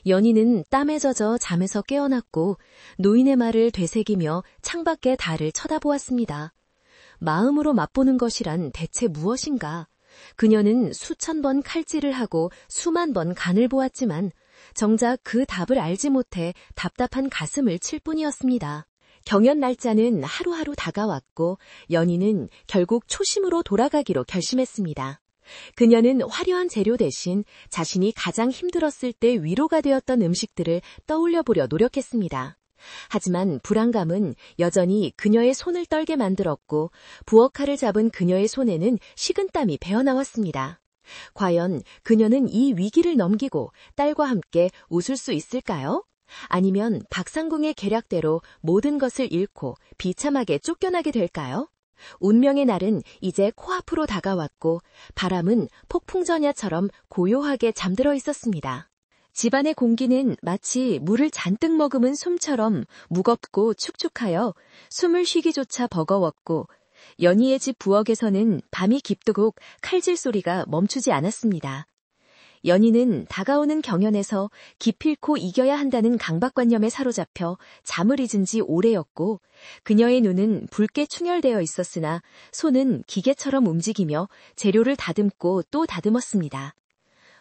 연희는 땀에 젖어 잠에서 깨어났고 노인의 말을 되새기며 창밖의 달을 쳐다보았습니다. 마음으로 맛보는 것이란 대체 무엇인가? 그녀는 수천 번 칼질을 하고 수만 번 간을 보았지만 정작 그 답을 알지 못해 답답한 가슴을 칠 뿐이었습니다. 경연 날짜는 하루하루 다가왔고 연희는 결국 초심으로 돌아가기로 결심했습니다. 그녀는 화려한 재료 대신 자신이 가장 힘들었을 때 위로가 되었던 음식들을 떠올려보려 노력했습니다. 하지만 불안감은 여전히 그녀의 손을 떨게 만들었고 부엌칼을 잡은 그녀의 손에는 식은땀이 배어나왔습니다. 과연 그녀는 이 위기를 넘기고 딸과 함께 웃을 수 있을까요? 아니면 박상공의 계략대로 모든 것을 잃고 비참하게 쫓겨나게 될까요? 운명의 날은 이제 코앞으로 다가왔고 바람은 폭풍전야처럼 고요하게 잠들어 있었습니다. 집안의 공기는 마치 물을 잔뜩 머금은 솜처럼 무겁고 축축하여 숨을 쉬기조차 버거웠고 연희의 집 부엌에서는 밤이 깊도록 칼질 소리가 멈추지 않았습니다. 연희는 다가오는 경연에서 기필코 이겨야 한다는 강박관념에 사로잡혀 잠을 잊은 지 오래였고 그녀의 눈은 붉게 충혈되어 있었으나 손은 기계처럼 움직이며 재료를 다듬고 또 다듬었습니다.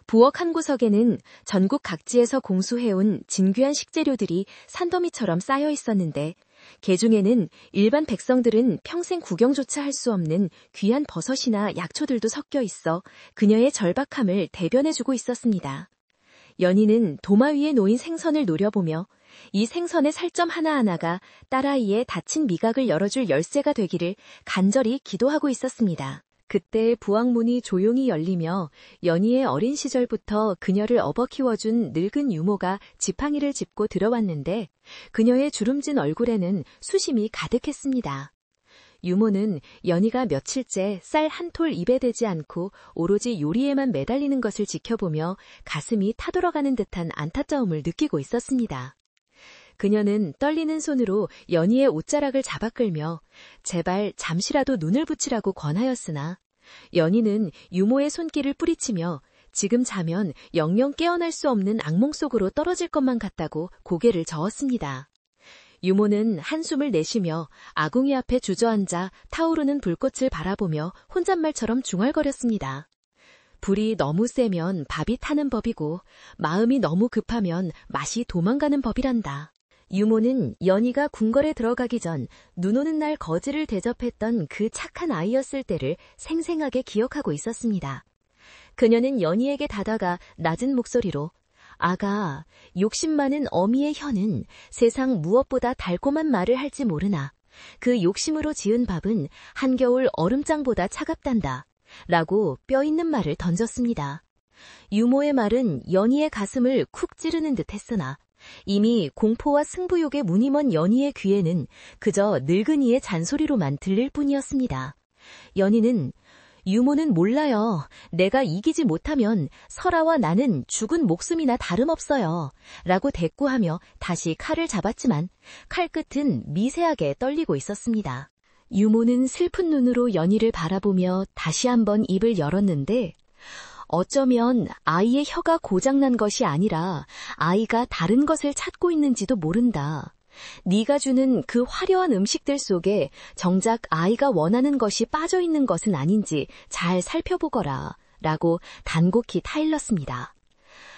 부엌 한 구석에는 전국 각지에서 공수해온 진귀한 식재료들이 산더미처럼 쌓여 있었는데 개중에는 일반 백성들은 평생 구경조차 할 수 없는 귀한 버섯이나 약초들도 섞여 있어 그녀의 절박함을 대변해주고 있었습니다. 연희는 도마 위에 놓인 생선을 노려보며 이 생선의 살점 하나하나가 딸아이의 닫힌 미각을 열어줄 열쇠가 되기를 간절히 기도하고 있었습니다. 그때 부엌문이 조용히 열리며 연희의 어린 시절부터 그녀를 업어 키워준 늙은 유모가 지팡이를 짚고 들어왔는데 그녀의 주름진 얼굴에는 수심이 가득했습니다. 유모는 연희가 며칠째 쌀 한 톨 입에 대지 않고 오로지 요리에만 매달리는 것을 지켜보며 가슴이 타돌아가는 듯한 안타까움을 느끼고 있었습니다. 그녀는 떨리는 손으로 연희의 옷자락을 잡아 끌며 제발 잠시라도 눈을 붙이라고 권하였으나 연희는 유모의 손길을 뿌리치며 지금 자면 영영 깨어날 수 없는 악몽 속으로 떨어질 것만 같다고 고개를 저었습니다. 유모는 한숨을 내쉬며 아궁이 앞에 주저앉아 타오르는 불꽃을 바라보며 혼잣말처럼 중얼거렸습니다. 불이 너무 세면 밥이 타는 법이고 마음이 너무 급하면 맛이 도망가는 법이란다. 유모는 연희가 궁궐에 들어가기 전 눈 오는 날 거지를 대접했던 그 착한 아이였을 때를 생생하게 기억하고 있었습니다. 그녀는 연희에게 다가가 낮은 목소리로 아가, 욕심 많은 어미의 혀는 세상 무엇보다 달콤한 말을 할지 모르나 그 욕심으로 지은 밥은 한겨울 얼음장보다 차갑단다. 라고 뼈있는 말을 던졌습니다. 유모의 말은 연희의 가슴을 쿡 찌르는 듯 했으나 이미 공포와 승부욕에 문이 먼 연희의 귀에는 그저 늙은이의 잔소리로만 들릴 뿐이었습니다. 연희는 유모는 몰라요. 내가 이기지 못하면 설아와 나는 죽은 목숨이나 다름없어요. 라고 대꾸하며 다시 칼을 잡았지만 칼끝은 미세하게 떨리고 있었습니다. 유모는 슬픈 눈으로 연희를 바라보며 다시 한번 입을 열었는데 어쩌면 아이의 혀가 고장난 것이 아니라 아이가 다른 것을 찾고 있는지도 모른다. 네가 주는 그 화려한 음식들 속에 정작 아이가 원하는 것이 빠져있는 것은 아닌지 잘 살펴보거라 라고 단곡히 타일렀습니다.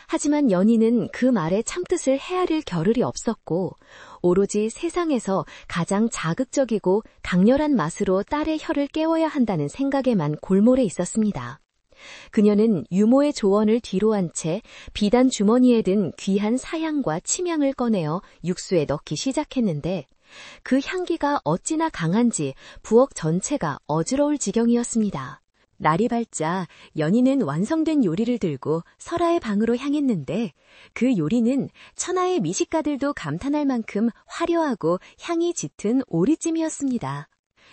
하지만 연희는 그 말에 참뜻을 헤아릴 겨를이 없었고 오로지 세상에서 가장 자극적이고 강렬한 맛으로 딸의 혀를 깨워야 한다는 생각에만 골몰해 있었습니다. 그녀는 유모의 조언을 뒤로한 채 비단 주머니에 든 귀한 사향과 침향을 꺼내어 육수에 넣기 시작했는데 그 향기가 어찌나 강한지 부엌 전체가 어지러울 지경이었습니다. 날이 밝자 연희는 완성된 요리를 들고 설아의 방으로 향했는데 그 요리는 천하의 미식가들도 감탄할 만큼 화려하고 향이 짙은 오리찜이었습니다.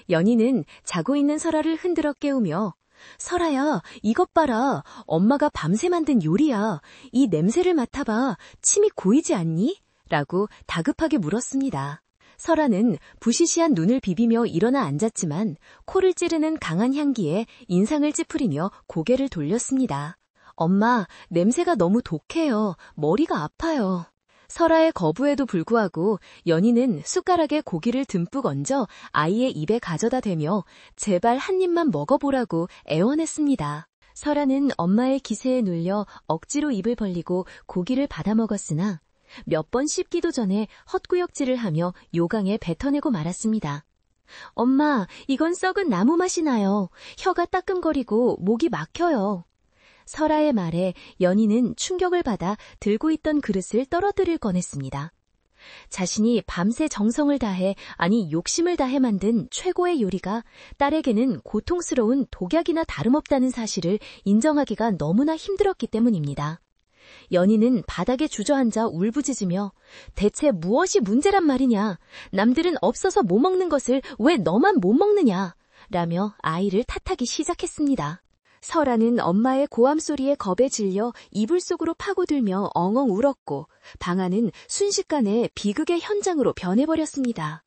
연희는 자고 있는 설아를 흔들어 깨우며 설아야, 이것 봐라. 엄마가 밤새 만든 요리야. 이 냄새를 맡아봐. 침이 고이지 않니? 라고 다급하게 물었습니다. 설아는 부시시한 눈을 비비며 일어나 앉았지만 코를 찌르는 강한 향기에 인상을 찌푸리며 고개를 돌렸습니다. 엄마, 냄새가 너무 독해요. 머리가 아파요. 설아의 거부에도 불구하고 연희는 숟가락에 고기를 듬뿍 얹어 아이의 입에 가져다 대며 제발 한 입만 먹어보라고 애원했습니다. 설아는 엄마의 기세에 눌려 억지로 입을 벌리고 고기를 받아 먹었으나 몇 번 씹기도 전에 헛구역질을 하며 요강에 뱉어내고 말았습니다. 엄마, 이건 썩은 나무 맛이 나요. 혀가 따끔거리고 목이 막혀요. 설아의 말에 연희는 충격을 받아 들고 있던 그릇을 떨어뜨릴 뻔했습니다. 자신이 밤새 정성을 다해 아니 욕심을 다해 만든 최고의 요리가 딸에게는 고통스러운 독약이나 다름없다는 사실을 인정하기가 너무나 힘들었기 때문입니다. 연희는 바닥에 주저앉아 울부짖으며 대체 무엇이 문제란 말이냐? 남들은 없어서 못 먹는 것을 왜 너만 못 먹느냐? 라며 아이를 탓하기 시작했습니다. 설아는 엄마의 고함 소리에 겁에 질려 이불 속으로 파고들며 엉엉 울었고 방 안은 순식간에 비극의 현장으로 변해버렸습니다.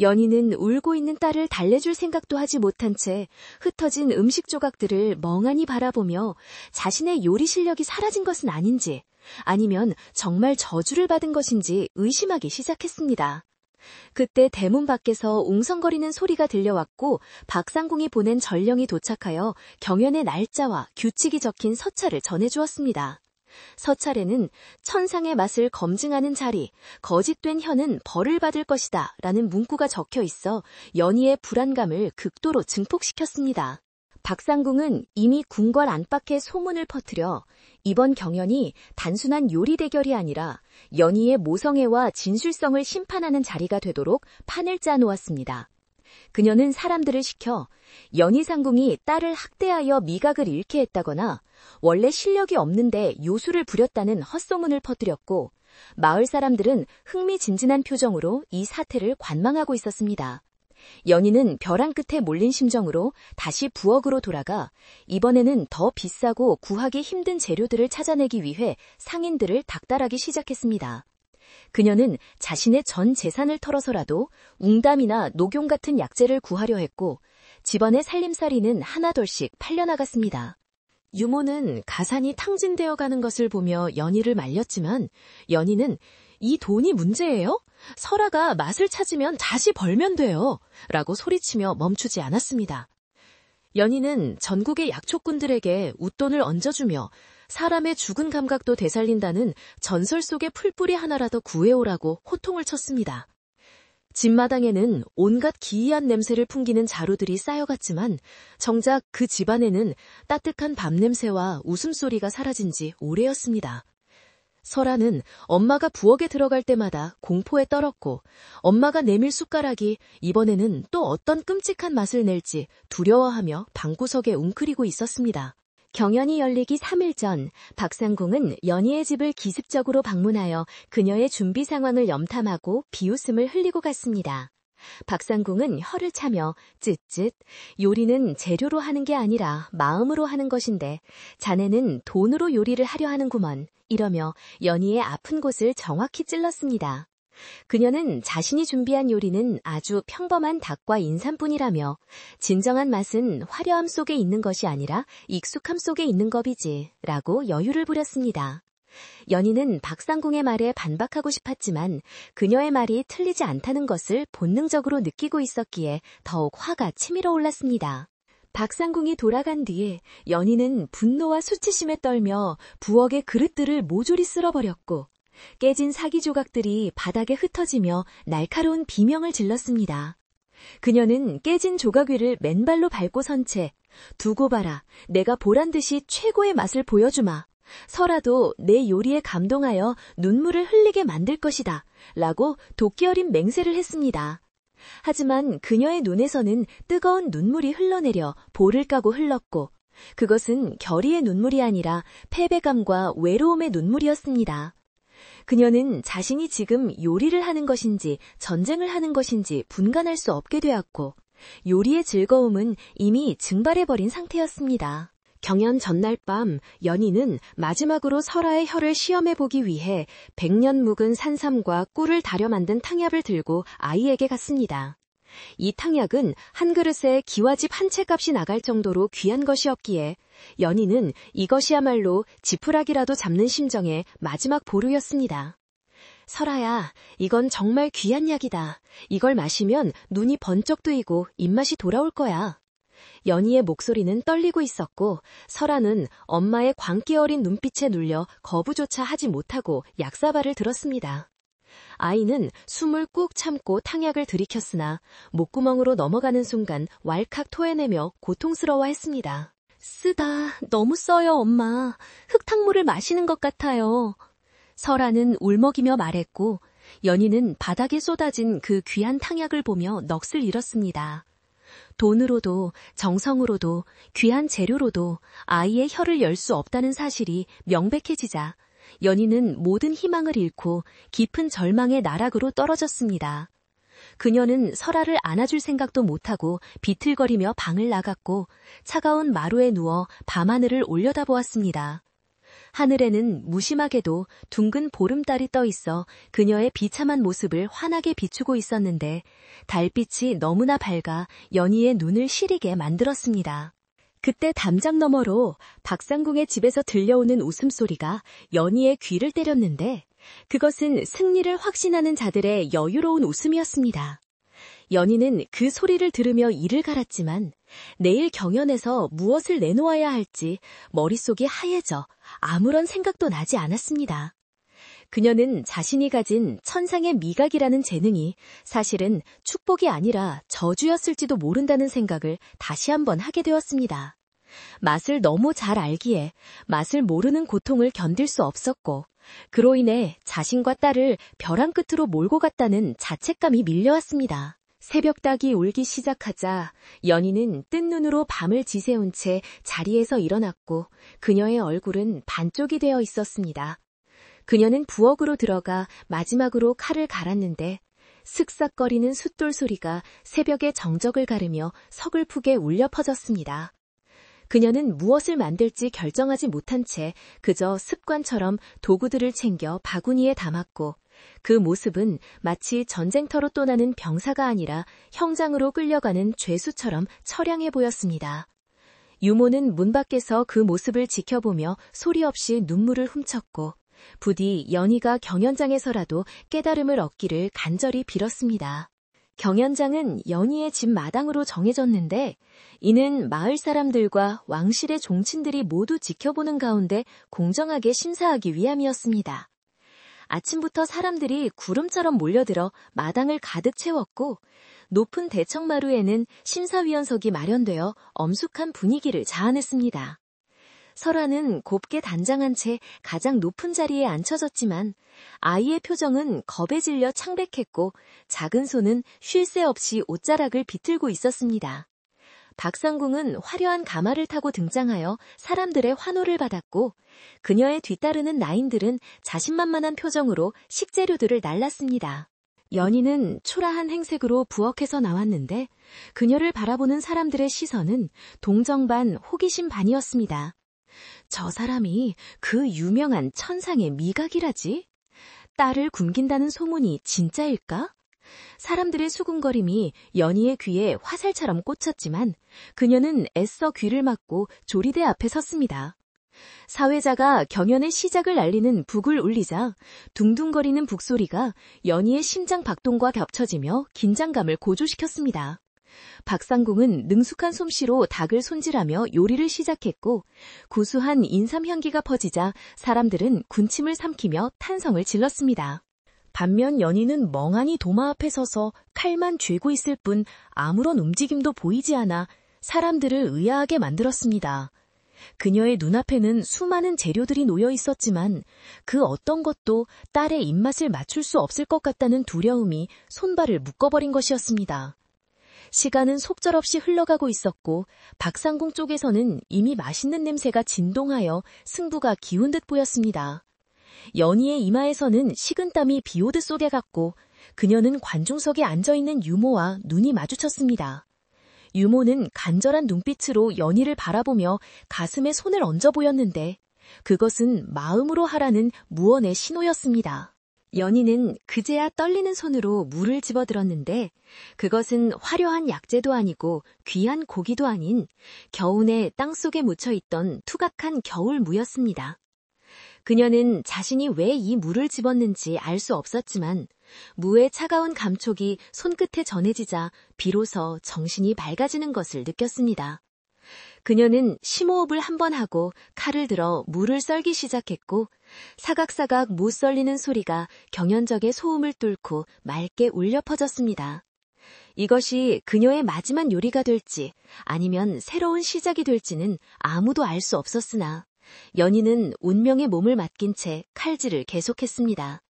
연희는 울고 있는 딸을 달래줄 생각도 하지 못한 채 흩어진 음식 조각들을 멍하니 바라보며 자신의 요리 실력이 사라진 것은 아닌지 아니면 정말 저주를 받은 것인지 의심하기 시작했습니다. 그때 대문 밖에서 웅성거리는 소리가 들려왔고 박상궁이 보낸 전령이 도착하여 경연의 날짜와 규칙이 적힌 서찰을 전해주었습니다. 서찰에는 천상의 맛을 검증하는 자리, 거짓된 혀는 벌을 받을 것이다 라는 문구가 적혀 있어 연희의 불안감을 극도로 증폭시켰습니다. 박상궁은 이미 궁궐 안팎에 소문을 퍼뜨려 이번 경연이 단순한 요리 대결이 아니라 연희의 모성애와 진실성을 심판하는 자리가 되도록 판을 짜놓았습니다. 그녀는 사람들을 시켜 연희상궁이 딸을 학대하여 미각을 잃게 했다거나 원래 실력이 없는데 요술을 부렸다는 헛소문을 퍼뜨렸고 마을 사람들은 흥미진진한 표정으로 이 사태를 관망하고 있었습니다. 연희는 벼랑 끝에 몰린 심정으로 다시 부엌으로 돌아가 이번에는 더 비싸고 구하기 힘든 재료들을 찾아내기 위해 상인들을 닥달하기 시작했습니다. 그녀는 자신의 전 재산을 털어서라도 웅담이나 녹용 같은 약재를 구하려 했고 집안의 살림살이는 하나둘씩 팔려나갔습니다. 유모는 가산이 탕진되어 가는 것을 보며 연희를 말렸지만 연희는 이 돈이 문제예요? 설아가 맛을 찾으면 다시 벌면 돼요. 라고 소리치며 멈추지 않았습니다. 연희는 전국의 약초꾼들에게 웃돈을 얹어주며 사람의 죽은 감각도 되살린다는 전설 속의 풀뿌리 하나라도 구해오라고 호통을 쳤습니다. 집마당에는 온갖 기이한 냄새를 풍기는 자루들이 쌓여갔지만 정작 그 집안에는 따뜻한 밤냄새와 웃음소리가 사라진 지 오래였습니다. 설아는 엄마가 부엌에 들어갈 때마다 공포에 떨었고 엄마가 내밀 숟가락이 이번에는 또 어떤 끔찍한 맛을 낼지 두려워하며 방구석에 웅크리고 있었습니다. 경연이 열리기 3일 전 박상궁은 연희의 집을 기습적으로 방문하여 그녀의 준비 상황을 염탐하고 비웃음을 흘리고 갔습니다. 박상궁은 혀를 차며 쯧쯧, 요리는 재료로 하는 게 아니라 마음으로 하는 것인데 자네는 돈으로 요리를 하려 하는구먼, 이러며 연희의 아픈 곳을 정확히 찔렀습니다. 그녀는 자신이 준비한 요리는 아주 평범한 닭과 인삼뿐이라며 진정한 맛은 화려함 속에 있는 것이 아니라 익숙함 속에 있는 법이지 라고 여유를 부렸습니다. 연희는 박상궁의 말에 반박하고 싶었지만 그녀의 말이 틀리지 않다는 것을 본능적으로 느끼고 있었기에 더욱 화가 치밀어 올랐습니다. 박상궁이 돌아간 뒤에 연희는 분노와 수치심에 떨며 부엌의 그릇들을 모조리 쓸어버렸고 깨진 사기 조각들이 바닥에 흩어지며 날카로운 비명을 질렀습니다. 그녀는 깨진 조각 위를 맨발로 밟고 선 채 두고 봐라, 내가 보란듯이 최고의 맛을 보여주마. 설아도 내 요리에 감동하여 눈물을 흘리게 만들 것이다 라고 도끼 어린 맹세를 했습니다. 하지만 그녀의 눈에서는 뜨거운 눈물이 흘러내려 볼을 까고 흘렀고 그것은 결의의 눈물이 아니라 패배감과 외로움의 눈물이었습니다. 그녀는 자신이 지금 요리를 하는 것인지 전쟁을 하는 것인지 분간할 수 없게 되었고 요리의 즐거움은 이미 증발해버린 상태였습니다. 경연 전날 밤 연희는 마지막으로 설아의 혀를 시험해보기 위해 100년 묵은 산삼과 꿀을 달여 만든 탕약을 들고 아이에게 갔습니다. 이 탕약은 한 그릇에 기와집 한 채 값이 나갈 정도로 귀한 것이었기에 연희는 이것이야말로 지푸라기라도 잡는 심정의 마지막 보루였습니다. 설아야, 이건 정말 귀한 약이다. 이걸 마시면 눈이 번쩍 뜨이고 입맛이 돌아올 거야. 연희의 목소리는 떨리고 있었고 설아는 엄마의 광기 어린 눈빛에 눌려 거부조차 하지 못하고 약사발을 들었습니다. 아이는 숨을 꾹 참고 탕약을 들이켰으나 목구멍으로 넘어가는 순간 왈칵 토해내며 고통스러워했습니다. 쓰다, 너무 써요 엄마. 흙탕물을 마시는 것 같아요. 설아는 울먹이며 말했고 연희는 바닥에 쏟아진 그 귀한 탕약을 보며 넋을 잃었습니다. 돈으로도 정성으로도 귀한 재료로도 아이의 혀를 열 수 없다는 사실이 명백해지자 연희는 모든 희망을 잃고 깊은 절망의 나락으로 떨어졌습니다. 그녀는 설아를 안아줄 생각도 못하고 비틀거리며 방을 나갔고 차가운 마루에 누워 밤하늘을 올려다보았습니다. 하늘에는 무심하게도 둥근 보름달이 떠 있어 그녀의 비참한 모습을 환하게 비추고 있었는데 달빛이 너무나 밝아 연희의 눈을 시리게 만들었습니다. 그때 담장 너머로 박상궁의 집에서 들려오는 웃음소리가 연희의 귀를 때렸는데 그것은 승리를 확신하는 자들의 여유로운 웃음이었습니다. 연희는 그 소리를 들으며 이를 갈았지만 내일 경연에서 무엇을 내놓아야 할지 머릿속이 하얘져 아무런 생각도 나지 않았습니다. 그녀는 자신이 가진 천상의 미각이라는 재능이 사실은 축복이 아니라 저주였을지도 모른다는 생각을 다시 한번 하게 되었습니다. 맛을 너무 잘 알기에 맛을 모르는 고통을 견딜 수 없었고 그로 인해 자신과 딸을 벼랑 끝으로 몰고 갔다는 자책감이 밀려왔습니다. 새벽닭이 울기 시작하자 연희는 뜬 눈으로 밤을 지새운 채 자리에서 일어났고 그녀의 얼굴은 반쪽이 되어 있었습니다. 그녀는 부엌으로 들어가 마지막으로 칼을 갈았는데 슥싹거리는 숫돌 소리가 새벽의 정적을 가르며 서글프게 울려 퍼졌습니다. 그녀는 무엇을 만들지 결정하지 못한 채 그저 습관처럼 도구들을 챙겨 바구니에 담았고 그 모습은 마치 전쟁터로 떠나는 병사가 아니라 형장으로 끌려가는 죄수처럼 처량해 보였습니다. 유모는 문 밖에서 그 모습을 지켜보며 소리 없이 눈물을 훔쳤고 부디 연희가 경연장에서라도 깨달음을 얻기를 간절히 빌었습니다. 경연장은 연희의 집 마당으로 정해졌는데 이는 마을 사람들과 왕실의 종친들이 모두 지켜보는 가운데 공정하게 심사하기 위함이었습니다. 아침부터 사람들이 구름처럼 몰려들어 마당을 가득 채웠고 높은 대청마루에는 심사위원석이 마련되어 엄숙한 분위기를 자아냈습니다. 설아는 곱게 단장한 채 가장 높은 자리에 앉혀졌지만 아이의 표정은 겁에 질려 창백했고 작은 손은 쉴 새 없이 옷자락을 비틀고 있었습니다. 박상궁은 화려한 가마를 타고 등장하여 사람들의 환호를 받았고 그녀의 뒤따르는 나인들은 자신만만한 표정으로 식재료들을 날랐습니다. 연희는 초라한 행색으로 부엌에서 나왔는데 그녀를 바라보는 사람들의 시선은 동정 반 호기심 반이었습니다. 저 사람이 그 유명한 천상의 미각이라지? 딸을 굶긴다는 소문이 진짜일까? 사람들의 수군거림이 연희의 귀에 화살처럼 꽂혔지만 그녀는 애써 귀를 막고 조리대 앞에 섰습니다. 사회자가 경연의 시작을 알리는 북을 울리자 둥둥거리는 북소리가 연희의 심장 박동과 겹쳐지며 긴장감을 고조시켰습니다. 박상궁은 능숙한 솜씨로 닭을 손질하며 요리를 시작했고 구수한 인삼향기가 퍼지자 사람들은 군침을 삼키며 탄성을 질렀습니다. 반면 연희는 멍하니 도마 앞에 서서 칼만 쥐고 있을 뿐 아무런 움직임도 보이지 않아 사람들을 의아하게 만들었습니다. 그녀의 눈앞에는 수많은 재료들이 놓여 있었지만 그 어떤 것도 딸의 입맛을 맞출 수 없을 것 같다는 두려움이 손발을 묶어버린 것이었습니다. 시간은 속절없이 흘러가고 있었고 박상궁 쪽에서는 이미 맛있는 냄새가 진동하여 승부가 기운 듯 보였습니다. 연희의 이마에서는 식은땀이 비오듯 쏟아갔고 그녀는 관중석에 앉아있는 유모와 눈이 마주쳤습니다. 유모는 간절한 눈빛으로 연희를 바라보며 가슴에 손을 얹어 보였는데 그것은 마음으로 하라는 무언의 신호였습니다. 연희는 그제야 떨리는 손으로 물을 집어들었는데 그것은 화려한 약재도 아니고 귀한 고기도 아닌 겨우내 땅속에 묻혀있던 투각한 겨울무였습니다. 그녀는 자신이 왜 이 물을 집었는지 알 수 없었지만 무의 차가운 감촉이 손끝에 전해지자 비로소 정신이 맑아지는 것을 느꼈습니다. 그녀는 심호흡을 한번 하고 칼을 들어 무를 썰기 시작했고 사각사각 무 썰리는 소리가 경연적의 소음을 뚫고 맑게 울려 퍼졌습니다. 이것이 그녀의 마지막 요리가 될지 아니면 새로운 시작이 될지는 아무도 알 수 없었으나 연희는 운명의 몸을 맡긴 채 칼질을 계속했습니다.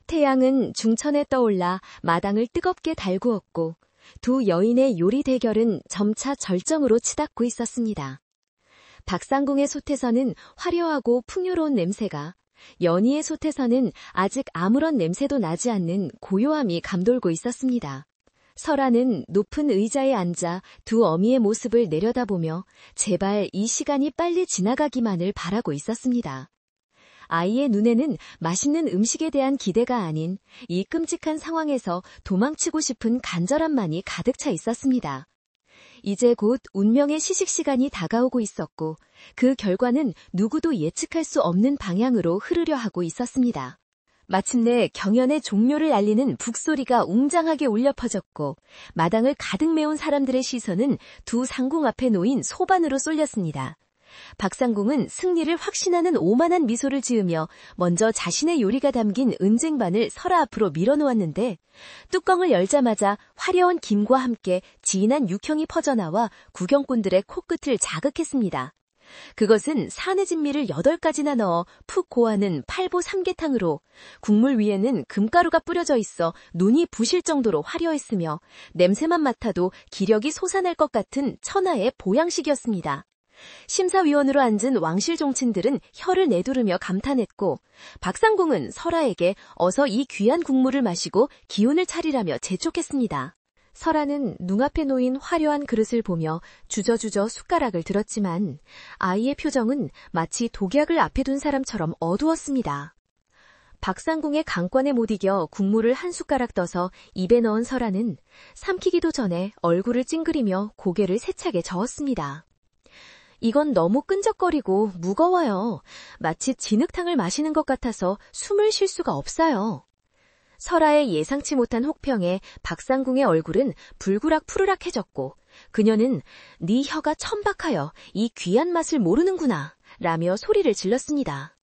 태양은 중천에 떠올라 마당을 뜨겁게 달구었고 두 여인의 요리 대결은 점차 절정으로 치닫고 있었습니다. 박상궁의 솥에서는 화려하고 풍요로운 냄새가, 연희의 솥에서는 아직 아무런 냄새도 나지 않는 고요함이 감돌고 있었습니다. 설아는 높은 의자에 앉아 두 어미의 모습을 내려다보며 제발 이 시간이 빨리 지나가기만을 바라고 있었습니다. 아이의 눈에는 맛있는 음식에 대한 기대가 아닌 이 끔찍한 상황에서 도망치고 싶은 간절함만이 가득 차 있었습니다. 이제 곧 운명의 시식 시간이 다가오고 있었고 그 결과는 누구도 예측할 수 없는 방향으로 흐르려 하고 있었습니다. 마침내 경연의 종료를 알리는 북소리가 웅장하게 울려 퍼졌고 마당을 가득 메운 사람들의 시선은 두 상궁 앞에 놓인 소반으로 쏠렸습니다. 박상궁은 승리를 확신하는 오만한 미소를 지으며 먼저 자신의 요리가 담긴 은쟁반을 설아 앞으로 밀어놓았는데 뚜껑을 열자마자 화려한 김과 함께 진한 육향이 퍼져나와 구경꾼들의 코끝을 자극했습니다. 그것은 산해진미를 8가지나 넣어 푹 고하는 팔보 삼계탕으로 국물 위에는 금가루가 뿌려져 있어 눈이 부실 정도로 화려했으며 냄새만 맡아도 기력이 솟아날 것 같은 천하의 보양식이었습니다. 심사위원으로 앉은 왕실 종친들은 혀를 내두르며 감탄했고 박상궁은 설아에게 어서 이 귀한 국물을 마시고 기운을 차리라며 재촉했습니다. 설아는 눈앞에 놓인 화려한 그릇을 보며 주저주저 숟가락을 들었지만 아이의 표정은 마치 독약을 앞에 둔 사람처럼 어두웠습니다. 박상궁의 강권에 못 이겨 국물을 한 숟가락 떠서 입에 넣은 설아는 삼키기도 전에 얼굴을 찡그리며 고개를 세차게 저었습니다. 이건 너무 끈적거리고 무거워요. 마치 진흙탕을 마시는 것 같아서 숨을 쉴 수가 없어요. 설아의 예상치 못한 혹평에 박상궁의 얼굴은 불구락 푸르락해졌고 그녀는 네 혀가 천박하여 이 귀한 맛을 모르는구나 라며 소리를 질렀습니다.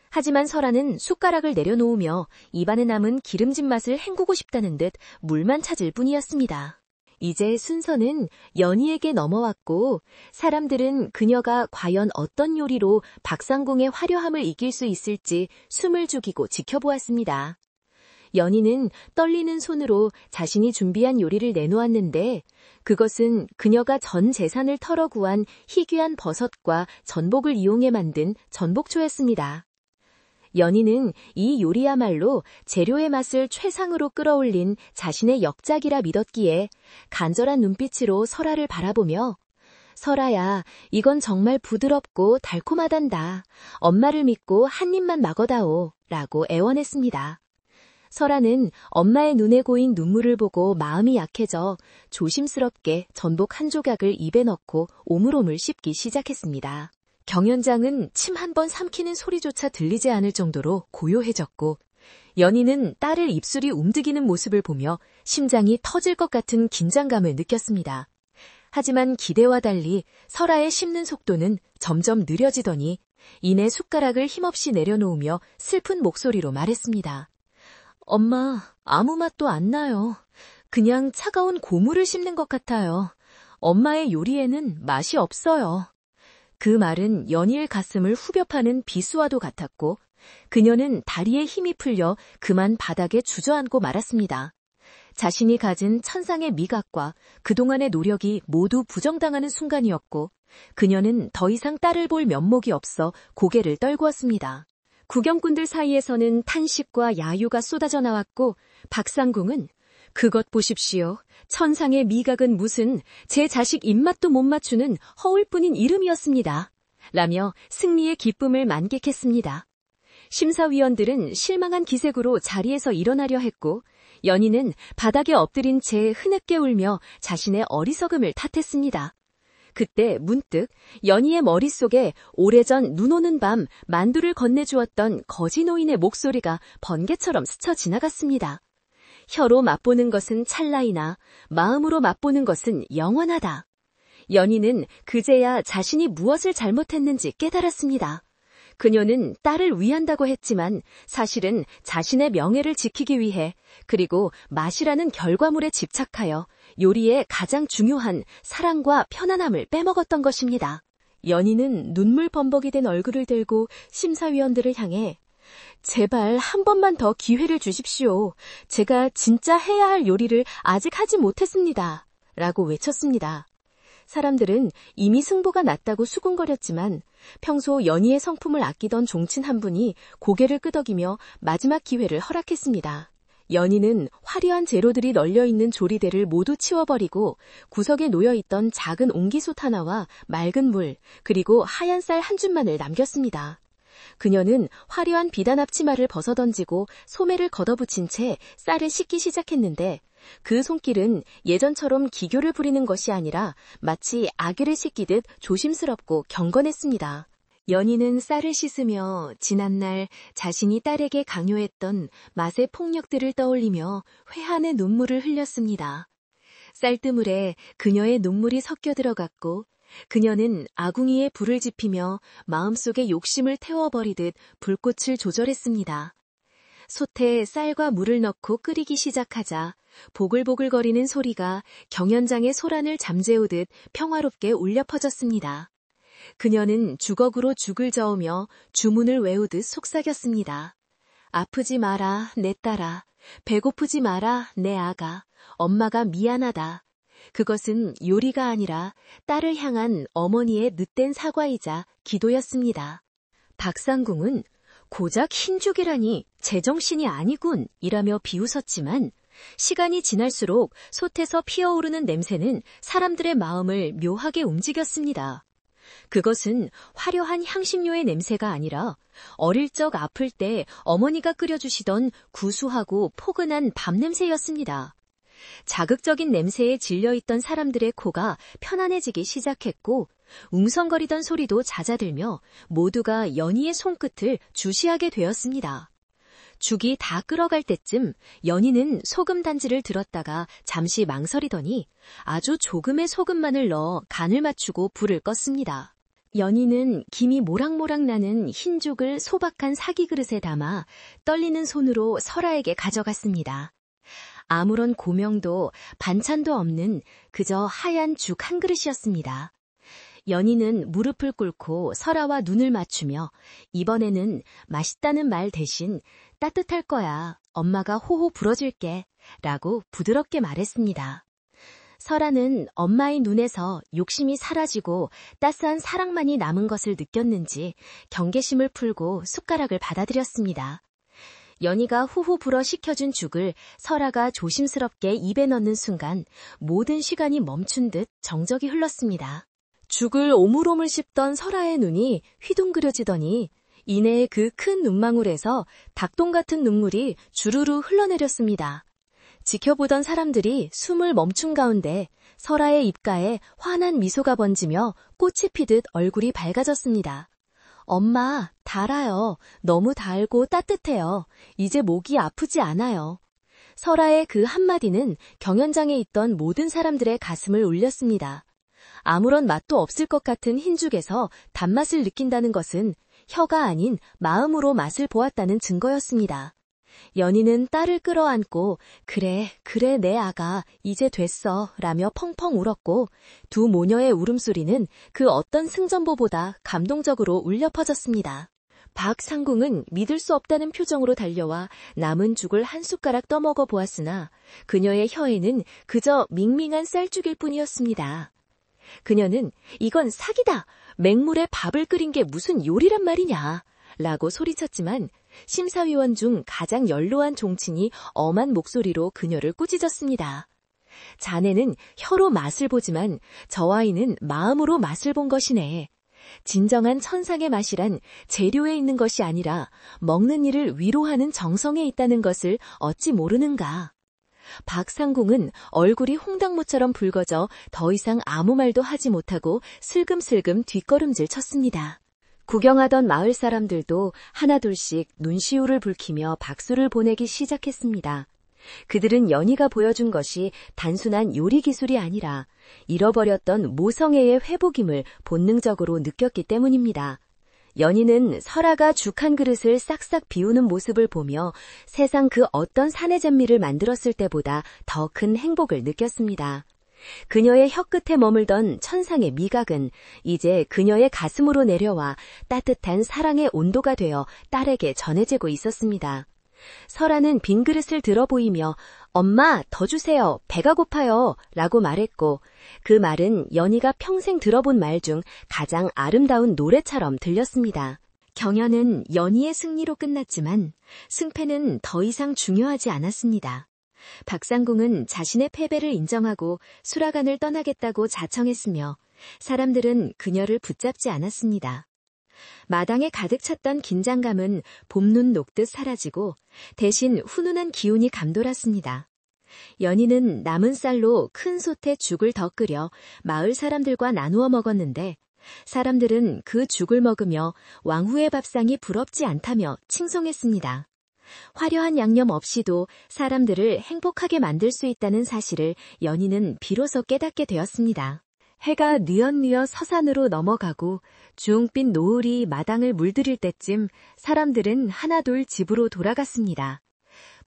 하지만 설아는 숟가락을 내려놓으며 입안에 남은 기름진 맛을 헹구고 싶다는 듯 물만 찾을 뿐이었습니다. 이제 순서는 연희에게 넘어왔고 사람들은 그녀가 과연 어떤 요리로 박상궁의 화려함을 이길 수 있을지 숨을 죽이고 지켜보았습니다. 연희는 떨리는 손으로 자신이 준비한 요리를 내놓았는데 그것은 그녀가 전 재산을 털어 구한 희귀한 버섯과 전복을 이용해 만든 전복초였습니다. 연희는 이 요리야말로 재료의 맛을 최상으로 끌어올린 자신의 역작이라 믿었기에 간절한 눈빛으로 설아를 바라보며 설아야, 이건 정말 부드럽고 달콤하단다. 엄마를 믿고 한 입만 먹어다오. 라고 애원했습니다. 설아는 엄마의 눈에 고인 눈물을 보고 마음이 약해져 조심스럽게 전복 한 조각을 입에 넣고 오물오물 씹기 시작했습니다. 경연장은 침 한 번 삼키는 소리조차 들리지 않을 정도로 고요해졌고 연희는 딸을 입술이 움직이는 모습을 보며 심장이 터질 것 같은 긴장감을 느꼈습니다. 하지만 기대와 달리 설아의 씹는 속도는 점점 느려지더니 이내 숟가락을 힘없이 내려놓으며 슬픈 목소리로 말했습니다. 엄마, 아무 맛도 안 나요. 그냥 차가운 고물을 씹는 것 같아요. 엄마의 요리에는 맛이 없어요. 그 말은 연희의 가슴을 후벼 파는 비수와도 같았고 그녀는 다리에 힘이 풀려 그만 바닥에 주저앉고 말았습니다. 자신이 가진 천상의 미각과 그동안의 노력이 모두 부정당하는 순간이었고 그녀는 더 이상 딸을 볼 면목이 없어 고개를 떨구었습니다. 구경꾼들 사이에서는 탄식과 야유가 쏟아져 나왔고 박상궁은 그것 보십시오. 천상의 미각은 무슨 제 자식 입맛도 못 맞추는 허울뿐인 이름이었습니다. 라며 승리의 기쁨을 만끽했습니다. 심사위원들은 실망한 기색으로 자리에서 일어나려 했고 연희는 바닥에 엎드린 채 흐느껴 울며 자신의 어리석음을 탓했습니다. 그때 문득 연희의 머릿속에 오래전 눈 오는 밤 만두를 건네주었던 거지 노인의 목소리가 번개처럼 스쳐 지나갔습니다. 혀로 맛보는 것은 찰나이나 마음으로 맛보는 것은 영원하다. 연희는 그제야 자신이 무엇을 잘못했는지 깨달았습니다. 그녀는 딸을 위한다고 했지만 사실은 자신의 명예를 지키기 위해 그리고 맛이라는 결과물에 집착하여 요리의 가장 중요한 사랑과 편안함을 빼먹었던 것입니다. 연희는 눈물 범벅이 된 얼굴을 들고 심사위원들을 향해 제발 한 번만 더 기회를 주십시오. 제가 진짜 해야 할 요리를 아직 하지 못했습니다. 라고 외쳤습니다. 사람들은 이미 승부가 났다고 수군거렸지만 평소 연희의 성품을 아끼던 종친 한 분이 고개를 끄덕이며 마지막 기회를 허락했습니다. 연희는 화려한 재료들이 널려있는 조리대를 모두 치워버리고 구석에 놓여있던 작은 옹기솥 하나와 맑은 물 그리고 하얀 쌀 한 줌만을 남겼습니다. 그녀는 화려한 비단 앞치마를 벗어던지고 소매를 걷어붙인 채 쌀을 씻기 시작했는데 그 손길은 예전처럼 기교를 부리는 것이 아니라 마치 아기를 씻기듯 조심스럽고 경건했습니다. 연희는 쌀을 씻으며 지난날 자신이 딸에게 강요했던 맛의 폭력들을 떠올리며 회한의 눈물을 흘렸습니다. 쌀뜨물에 그녀의 눈물이 섞여 들어갔고 그녀는 아궁이에 불을 지피며 마음속에 욕심을 태워버리듯 불꽃을 조절했습니다. 솥에 쌀과 물을 넣고 끓이기 시작하자 보글보글거리는 소리가 경연장의 소란을 잠재우듯 평화롭게 울려 퍼졌습니다. 그녀는 주걱으로 죽을 저으며 주문을 외우듯 속삭였습니다. 아프지 마라, 내 딸아. 배고프지 마라, 내 아가. 엄마가 미안하다. 그것은 요리가 아니라 딸을 향한 어머니의 늑된 사과이자 기도였습니다. 박상궁은 고작 흰죽이라니 제정신이 아니군 이라며 비웃었지만 시간이 지날수록 솥에서 피어오르는 냄새는 사람들의 마음을 묘하게 움직였습니다. 그것은 화려한 향신료의 냄새가 아니라 어릴 적 아플 때 어머니가 끓여주시던 구수하고 포근한 밥 냄새였습니다. 자극적인 냄새에 질려있던 사람들의 코가 편안해지기 시작했고 웅성거리던 소리도 잦아들며 모두가 연희의 손끝을 주시하게 되었습니다. 죽이 다 끓어갈 때쯤 연희는 소금 단지를 들었다가 잠시 망설이더니 아주 조금의 소금만을 넣어 간을 맞추고 불을 껐습니다. 연희는 김이 모락모락 나는 흰죽을 소박한 사기 그릇에 담아 떨리는 손으로 설아에게 가져갔습니다. 아무런 고명도 반찬도 없는 그저 하얀 죽 한 그릇이었습니다. 연희는 무릎을 꿇고 설아와 눈을 맞추며 이번에는 맛있다는 말 대신 따뜻할 거야 엄마가 호호 불어줄게 라고 부드럽게 말했습니다. 설아는 엄마의 눈에서 욕심이 사라지고 따스한 사랑만이 남은 것을 느꼈는지 경계심을 풀고 숟가락을 받아들였습니다. 연희가 호호 불어 식혀준 죽을 설아가 조심스럽게 입에 넣는 순간 모든 시간이 멈춘 듯 정적이 흘렀습니다. 죽을 오물오물 씹던 설아의 눈이 휘둥그려지더니 이내의 그 큰 눈망울에서 닭똥 같은 눈물이 주르르 흘러내렸습니다. 지켜보던 사람들이 숨을 멈춘 가운데 설아의 입가에 환한 미소가 번지며 꽃이 피듯 얼굴이 밝아졌습니다. 엄마, 달아요. 너무 달고 따뜻해요. 이제 목이 아프지 않아요. 설아의 그 한마디는 경연장에 있던 모든 사람들의 가슴을 울렸습니다. 아무런 맛도 없을 것 같은 흰죽에서 단맛을 느낀다는 것은 혀가 아닌 마음으로 맛을 보았다는 증거였습니다. 연희는 딸을 끌어안고 그래 내 아가 이제 됐어 라며 펑펑 울었고 두 모녀의 울음소리는 그 어떤 승전보보다 감동적으로 울려 퍼졌습니다. 박상궁은 믿을 수 없다는 표정으로 달려와 남은 죽을 한 숟가락 떠먹어 보았으나 그녀의 혀에는 그저 밍밍한 쌀죽일 뿐이었습니다. 그녀는 이건 사기다! 맹물에 밥을 끓인 게 무슨 요리란 말이냐! 라고 소리쳤지만 심사위원 중 가장 연로한 종친이 엄한 목소리로 그녀를 꾸짖었습니다. 자네는 혀로 맛을 보지만 저 아이는 마음으로 맛을 본 것이네. 진정한 천상의 맛이란 재료에 있는 것이 아니라 먹는 이를 위로하는 정성에 있다는 것을 어찌 모르는가. 박상궁은 얼굴이 홍당무처럼 붉어져 더 이상 아무 말도 하지 못하고 슬금슬금 뒷걸음질 쳤습니다. 구경하던 마을 사람들도 하나둘씩 눈시울을 붉히며 박수를 보내기 시작했습니다. 그들은 연희가 보여준 것이 단순한 요리 기술이 아니라 잃어버렸던 모성애의 회복임을 본능적으로 느꼈기 때문입니다. 연희는 설아가 죽 한 그릇을 싹싹 비우는 모습을 보며 세상 그 어떤 사내잔미를 만들었을 때보다 더 큰 행복을 느꼈습니다. 그녀의 혀끝에 머물던 천상의 미각은 이제 그녀의 가슴으로 내려와 따뜻한 사랑의 온도가 되어 딸에게 전해지고 있었습니다. 설아는 빈 그릇을 들어 보이며 엄마 더 주세요. 배가 고파요. 라고 말했고 그 말은 연희가 평생 들어본 말 중 가장 아름다운 노래처럼 들렸습니다. 경연은 연희의 승리로 끝났지만 승패는 더 이상 중요하지 않았습니다. 박상궁은 자신의 패배를 인정하고 수라간을 떠나겠다고 자청했으며 사람들은 그녀를 붙잡지 않았습니다. 마당에 가득 찼던 긴장감은 봄눈 녹듯 사라지고 대신 훈훈한 기운이 감돌았습니다. 연희는 남은 쌀로 큰 솥에 죽을 더 끓여 마을 사람들과 나누어 먹었는데 사람들은 그 죽을 먹으며 왕후의 밥상이 부럽지 않다며 칭송했습니다. 화려한 양념 없이도 사람들을 행복하게 만들 수 있다는 사실을 연희는 비로소 깨닫게 되었습니다. 해가 뉘엿뉘엿 서산으로 넘어가고 주홍빛 노을이 마당을 물들일 때쯤 사람들은 하나둘 집으로 돌아갔습니다.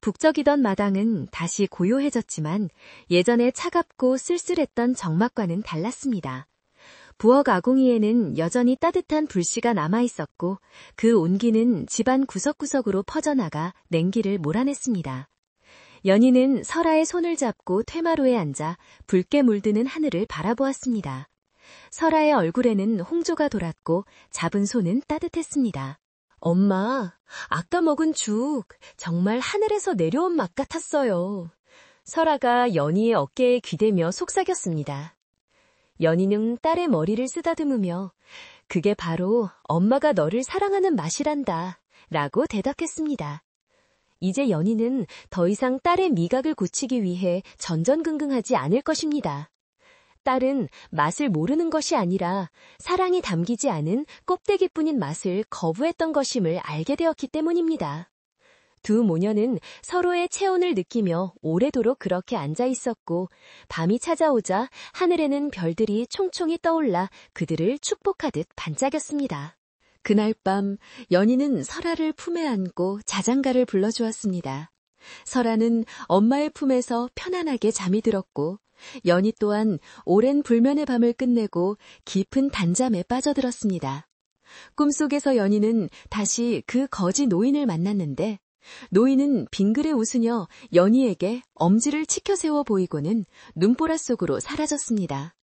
북적이던 마당은 다시 고요해졌지만 예전에 차갑고 쓸쓸했던 정막과는 달랐습니다. 부엌 아궁이에는 여전히 따뜻한 불씨가 남아있었고 그 온기는 집안 구석구석으로 퍼져나가 냉기를 몰아냈습니다. 연희는 설아의 손을 잡고 퇴마루에 앉아 붉게 물드는 하늘을 바라보았습니다. 설아의 얼굴에는 홍조가 돌았고 잡은 손은 따뜻했습니다. 엄마, 아까 먹은 죽 정말 하늘에서 내려온 맛 같았어요. 설아가 연희의 어깨에 귀대며 속삭였습니다. 연희는 딸의 머리를 쓰다듬으며 그게 바로 엄마가 너를 사랑하는 맛이란다 라고 대답했습니다. 이제 연희는 더 이상 딸의 미각을 굳히기 위해 전전긍긍하지 않을 것입니다. 딸은 맛을 모르는 것이 아니라 사랑이 담기지 않은 껍데기뿐인 맛을 거부했던 것임을 알게 되었기 때문입니다. 두 모녀는 서로의 체온을 느끼며 오래도록 그렇게 앉아 있었고 밤이 찾아오자 하늘에는 별들이 총총히 떠올라 그들을 축복하듯 반짝였습니다. 그날 밤 연희는 설아를 품에 안고 자장가를 불러주었습니다. 설아는 엄마의 품에서 편안하게 잠이 들었고 연희 또한 오랜 불면의 밤을 끝내고 깊은 단잠에 빠져들었습니다. 꿈속에서 연희는 다시 그 거지 노인을 만났는데 노인은 빙그레 웃으며 연희에게 엄지를 치켜 세워 보이고는 눈보라 속으로 사라졌습니다.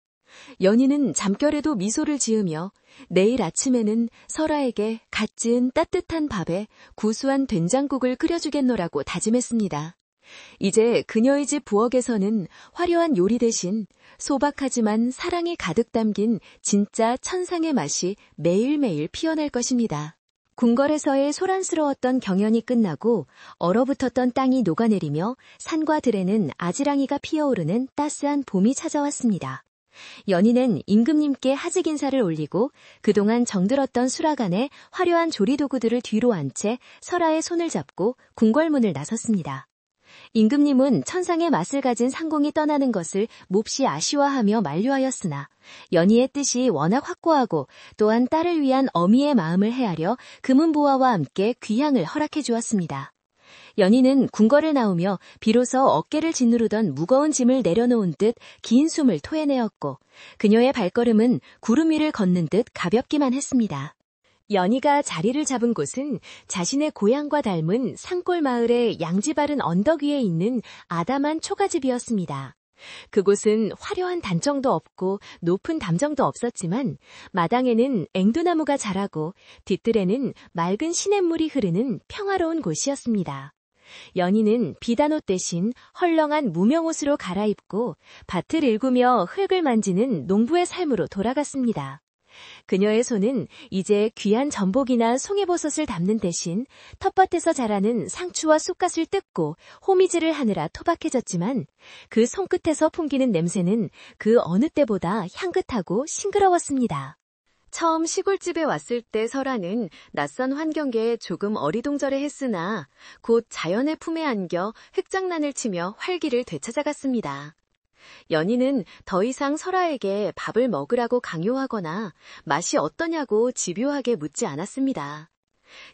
연희는 잠결에도 미소를 지으며 내일 아침에는 설아에게 갓 지은 따뜻한 밥에 구수한 된장국을 끓여주겠노라고 다짐했습니다. 이제 그녀의 집 부엌에서는 화려한 요리 대신 소박하지만 사랑이 가득 담긴 진짜 천상의 맛이 매일매일 피어날 것입니다. 궁궐에서의 소란스러웠던 경연이 끝나고 얼어붙었던 땅이 녹아내리며 산과 들에는 아지랑이가 피어오르는 따스한 봄이 찾아왔습니다. 연희는 임금님께 하직 인사를 올리고 그동안 정들었던 수라간에 화려한 조리도구들을 뒤로 한 채 설아의 손을 잡고 궁궐문을 나섰습니다. 임금님은 천상의 맛을 가진 상궁이 떠나는 것을 몹시 아쉬워하며 만류하였으나 연희의 뜻이 워낙 확고하고 또한 딸을 위한 어미의 마음을 헤아려 금은보화와 함께 귀향을 허락해 주었습니다. 연희는 궁궐을 나오며 비로소 어깨를 짓누르던 무거운 짐을 내려놓은 듯 긴 숨을 토해내었고 그녀의 발걸음은 구름 위를 걷는 듯 가볍기만 했습니다. 연희가 자리를 잡은 곳은 자신의 고향과 닮은 산골 마을의 양지 바른 언덕 위에 있는 아담한 초가집이었습니다. 그곳은 화려한 단정도 없고 높은 담정도 없었지만 마당에는 앵두나무가 자라고 뒤뜰에는 맑은 시냇물이 흐르는 평화로운 곳이었습니다. 연희는 비단옷 대신 헐렁한 무명옷으로 갈아입고 밭을 일구며 흙을 만지는 농부의 삶으로 돌아갔습니다. 그녀의 손은 이제 귀한 전복이나 송이버섯을 담는 대신 텃밭에서 자라는 상추와 쑥갓을 뜯고 호미질을 하느라 토박해졌지만 그 손끝에서 풍기는 냄새는 그 어느 때보다 향긋하고 싱그러웠습니다. 처음 시골집에 왔을 때 설아는 낯선 환경에 조금 어리둥절해했으나 곧 자연의 품에 안겨 흙장난을 치며 활기를 되찾아갔습니다. 연희는 더 이상 설아에게 밥을 먹으라고 강요하거나 맛이 어떠냐고 집요하게 묻지 않았습니다.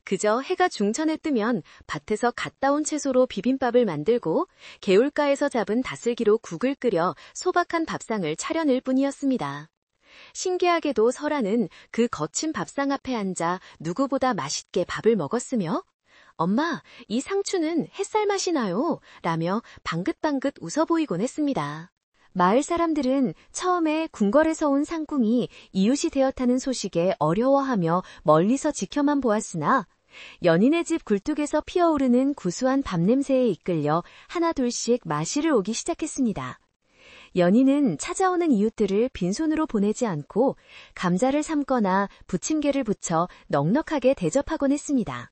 그저 해가 중천에 뜨면 밭에서 갓 따온 채소로 비빔밥을 만들고 개울가에서 잡은 다슬기로 국을 끓여 소박한 밥상을 차려낼 뿐이었습니다. 신기하게도 설아는 그 거친 밥상 앞에 앉아 누구보다 맛있게 밥을 먹었으며 엄마, 이 상추는 햇살 맛이 나요 라며 방긋방긋 웃어 보이곤 했습니다. 마을 사람들은 처음에 궁궐에서 온 상궁이 이웃이 되었다는 소식에 어려워하며 멀리서 지켜만 보았으나 연인의 집 굴뚝에서 피어오르는 구수한 밥 냄새에 이끌려 하나둘씩 마시를 오기 시작했습니다. 연희는 찾아오는 이웃들을 빈손으로 보내지 않고 감자를 삶거나 부침개를 부쳐 넉넉하게 대접하곤 했습니다.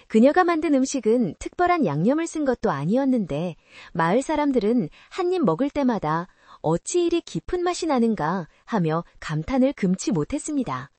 그녀가 만든 음식은 특별한 양념을 쓴 것도 아니었는데 마을 사람들은 한 입 먹을 때마다 어찌 이리 깊은 맛이 나는가 하며 감탄을 금치 못했습니다.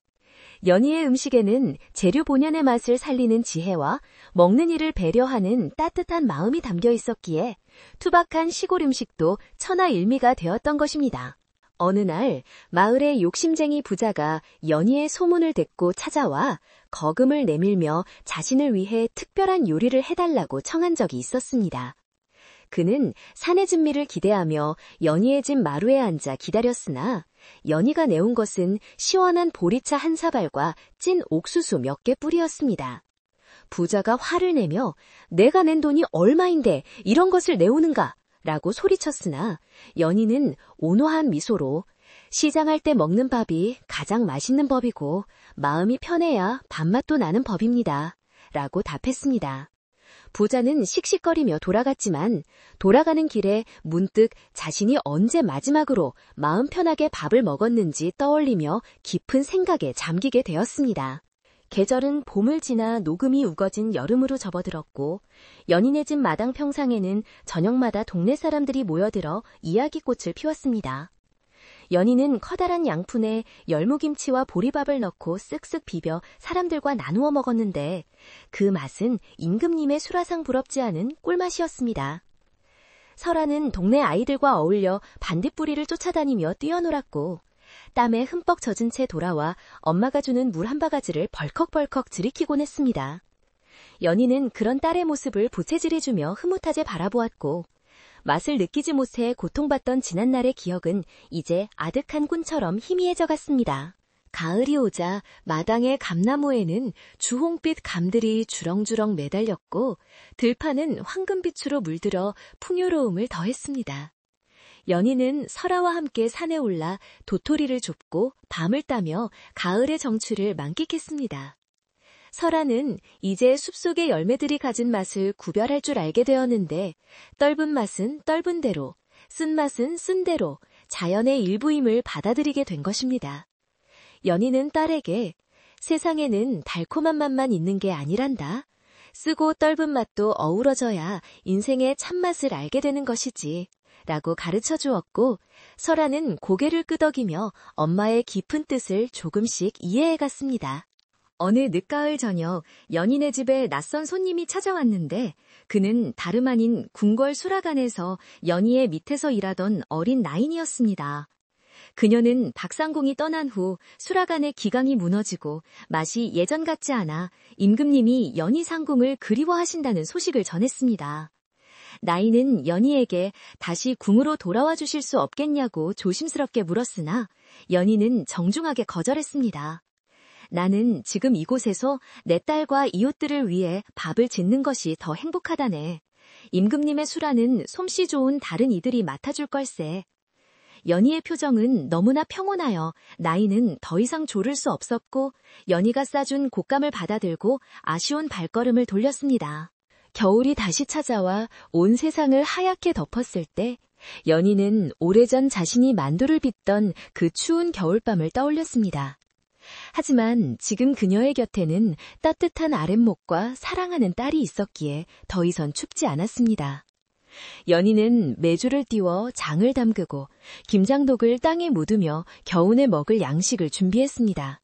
연희의 음식에는 재료 본연의 맛을 살리는 지혜와 먹는 이를 배려하는 따뜻한 마음이 담겨 있었기에 투박한 시골 음식도 천하일미가 되었던 것입니다. 어느 날 마을의 욕심쟁이 부자가 연희의 소문을 듣고 찾아와 거금을 내밀며 자신을 위해 특별한 요리를 해달라고 청한 적이 있었습니다. 그는 사내 진미를 기대하며 연희의 집 마루에 앉아 기다렸으나 연희가 내온 것은 시원한 보리차 한 사발과 찐 옥수수 몇 개 뿌리였습니다. 부자가 화를 내며 내가 낸 돈이 얼마인데 이런 것을 내오는가? 라고 소리쳤으나 연희는 온화한 미소로 시장할 때 먹는 밥이 가장 맛있는 법이고 마음이 편해야 밥맛도 나는 법입니다. 라고 답했습니다. 부자는 씩씩거리며 돌아갔지만 돌아가는 길에 문득 자신이 언제 마지막으로 마음 편하게 밥을 먹었는지 떠올리며 깊은 생각에 잠기게 되었습니다. 계절은 봄을 지나 녹음이 우거진 여름으로 접어들었고 연인의 집 마당 평상에는 저녁마다 동네 사람들이 모여들어 이야기꽃을 피웠습니다. 연희는 커다란 양푼에 열무김치와 보리밥을 넣고 쓱쓱 비벼 사람들과 나누어 먹었는데 그 맛은 임금님의 수라상 부럽지 않은 꿀맛이었습니다. 설아는 동네 아이들과 어울려 반딧불이를 쫓아다니며 뛰어놀았고 땀에 흠뻑 젖은 채 돌아와 엄마가 주는 물 한 바가지를 벌컥벌컥 들이키곤 했습니다. 연희는 그런 딸의 모습을 부채질해주며 흐뭇하게 바라보았고 맛을 느끼지 못해 고통받던 지난날의 기억은 이제 아득한 꿈처럼 희미해져 갔습니다. 가을이 오자 마당의 감나무에는 주홍빛 감들이 주렁주렁 매달렸고 들판은 황금빛으로 물들어 풍요로움을 더했습니다. 연희는 설아와 함께 산에 올라 도토리를 줍고 밤을 따며 가을의 정취를 만끽했습니다. 설아는 이제 숲속의 열매들이 가진 맛을 구별할 줄 알게 되었는데 떫은 맛은 떫은 대로, 쓴맛은 쓴 대로 자연의 일부임을 받아들이게 된 것입니다. 연희는 딸에게 세상에는 달콤한 맛만 있는 게 아니란다. 쓰고 떫은 맛도 어우러져야 인생의 참맛을 알게 되는 것이지. 라고 가르쳐 주었고 설아는 고개를 끄덕이며 엄마의 깊은 뜻을 조금씩 이해해 갔습니다. 어느 늦가을 저녁 연희네 집에 낯선 손님이 찾아왔는데 그는 다름 아닌 궁궐 수락관에서 연희의 밑에서 일하던 어린 나인이었습니다. 그녀는 박상공이 떠난 후 수락관의 기강이 무너지고 맛이 예전 같지 않아 임금님이 연희 상궁을 그리워하신다는 소식을 전했습니다. 나인은 연희에게 다시 궁으로 돌아와 주실 수 없겠냐고 조심스럽게 물었으나 연희는 정중하게 거절했습니다. 나는 지금 이곳에서 내 딸과 이웃들을 위해 밥을 짓는 것이 더 행복하다네. 임금님의 수라는 솜씨 좋은 다른 이들이 맡아줄 걸세. 연희의 표정은 너무나 평온하여 나인은 더 이상 조를 수 없었고 연희가 싸준 곶감을 받아들고 아쉬운 발걸음을 돌렸습니다. 겨울이 다시 찾아와 온 세상을 하얗게 덮었을 때 연희는 오래전 자신이 만두를 빚던 그 추운 겨울밤을 떠올렸습니다. 하지만 지금 그녀의 곁에는 따뜻한 아랫목과 사랑하는 딸이 있었기에 더 이상 춥지 않았습니다. 연희는 메주를 띄워 장을 담그고 김장독을 땅에 묻으며 겨우내 먹을 양식을 준비했습니다.